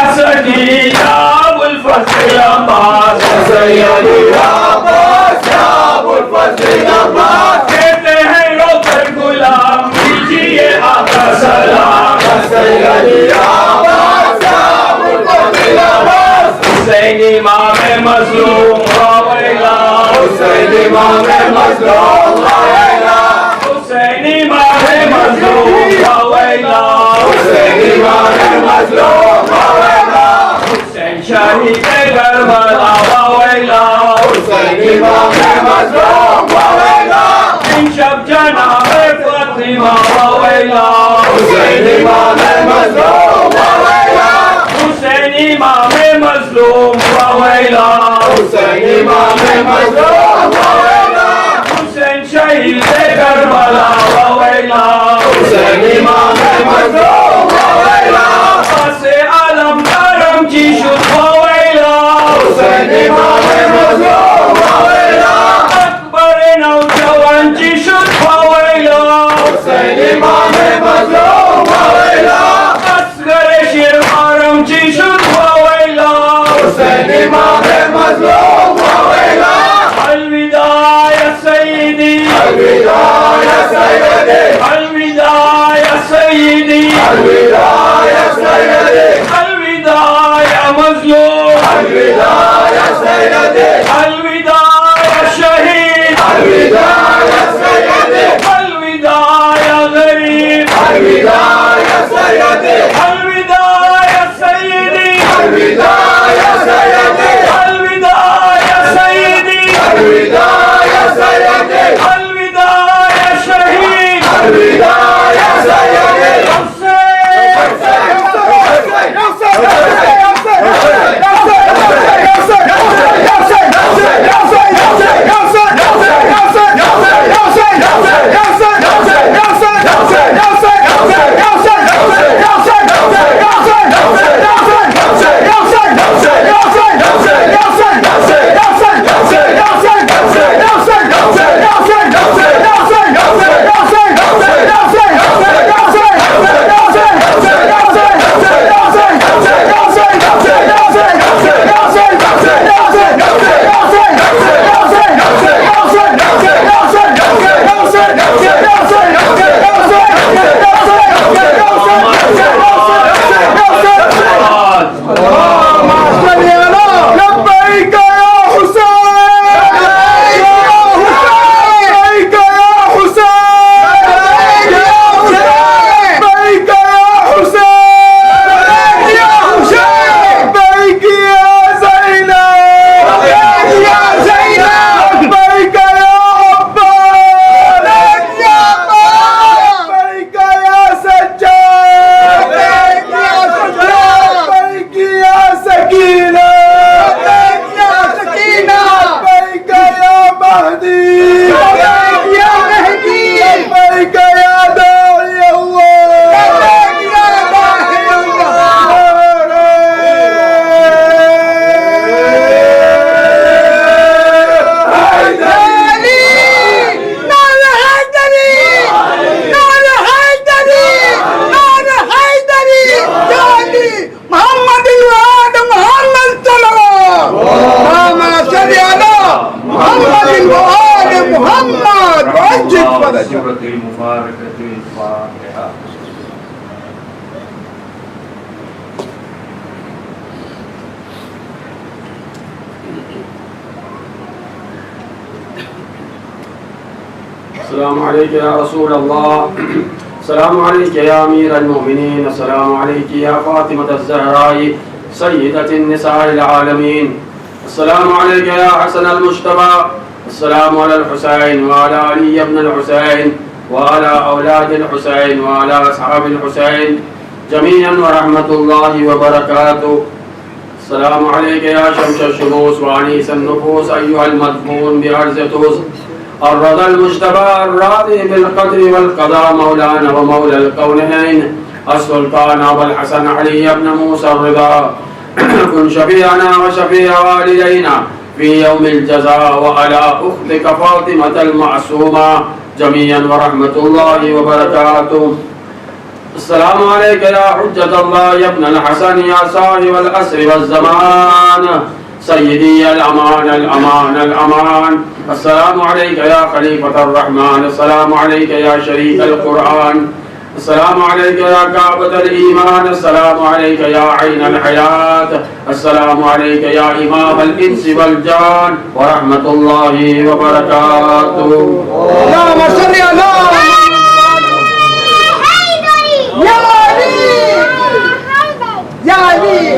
أسدي يا أبو الفضل يا عباس يا سيدي يا عباس يا أبو الفضل يا عباس कहते हैं रोकर गुलाम कीजिए आका सलाम يا سيدي يا عباس يا أبو الفضل يا عباس حسین امام مظلوم وویلا حسين إمام مظلوم وويلا حسین امام مظلوم وویلا حسين إمام مظلوم وويلا حسین شہید کربلا وویلا حسين إمام مظلوم وويلا ان شب جناب فاطمہ وویلا حسين إمام مظلوم وويلا حسین امام مظلوم وویلا حسين إمام مظلوم وويلا حسین شہید کربلا وویلا حسين إمام مظلوم وويلا پس عالم درم چی شد وویلا حسين إمام مظلوم وويلا اکبر نوجوان چی شد وویلا حسين إمام مظلوم وويلا اصغر شیر حرم چی شد وویلا حسين إمام مظلوم وويلا الوداع یا سیدی الوداع يا سيدي الوداع یا سیدی الوداع يا سيدي الوداع یا مظلوم الوداع يا سيدي الوداع یا شہید الوداع يا سيدي الوداع یا غریب الوداع يا سيدي الوداع یا سیدی الوداع يا سيدي الوداع یا سیدی الوداع يا سيدي الوداع یا شہید الوداع يا سيدي السلام عليك يا رسول الله السلام عليك يا أمير المؤمنين السلام عليك يا فاطمة الزهراء سيدة النساء العالمين السلام عليك يا حسن المجتبى السلام على الحسين وعلى علي بن الحسين وعلى أولاد الحسين وعلى أصحاب الحسين جميعا ورحمة الله وبركاته السلام عليك يا شمس الشموس وعنيس النفوس أيها المدفون بأرض توس الرضا المجتبى الراضي بالقدر والقضاء مولانا ومولى الكونين السلطان أبو الحسن علي بن موسى الرضا كن شفيعنا وشفيع والدينا في يوم الجزاء وعلى أختك فاطمة المعصومة جميعا ورحمة الله وبركاته. السلام عليك يا حجة الله يا ابن الحسن يا صاحب الأسر والزمان سيدي الأمان الأمان الأمان. السلام عليك يا خليفة الرحمن. السلام عليك يا شريك القرآن. السلام عليك يا كعبة الإيمان. السلام عليك يا عين الحياة. السلام عليك يا إمام الإنس والجان ورحمة الله وبركاته. اللهم صل على يا علي يا علي يا علي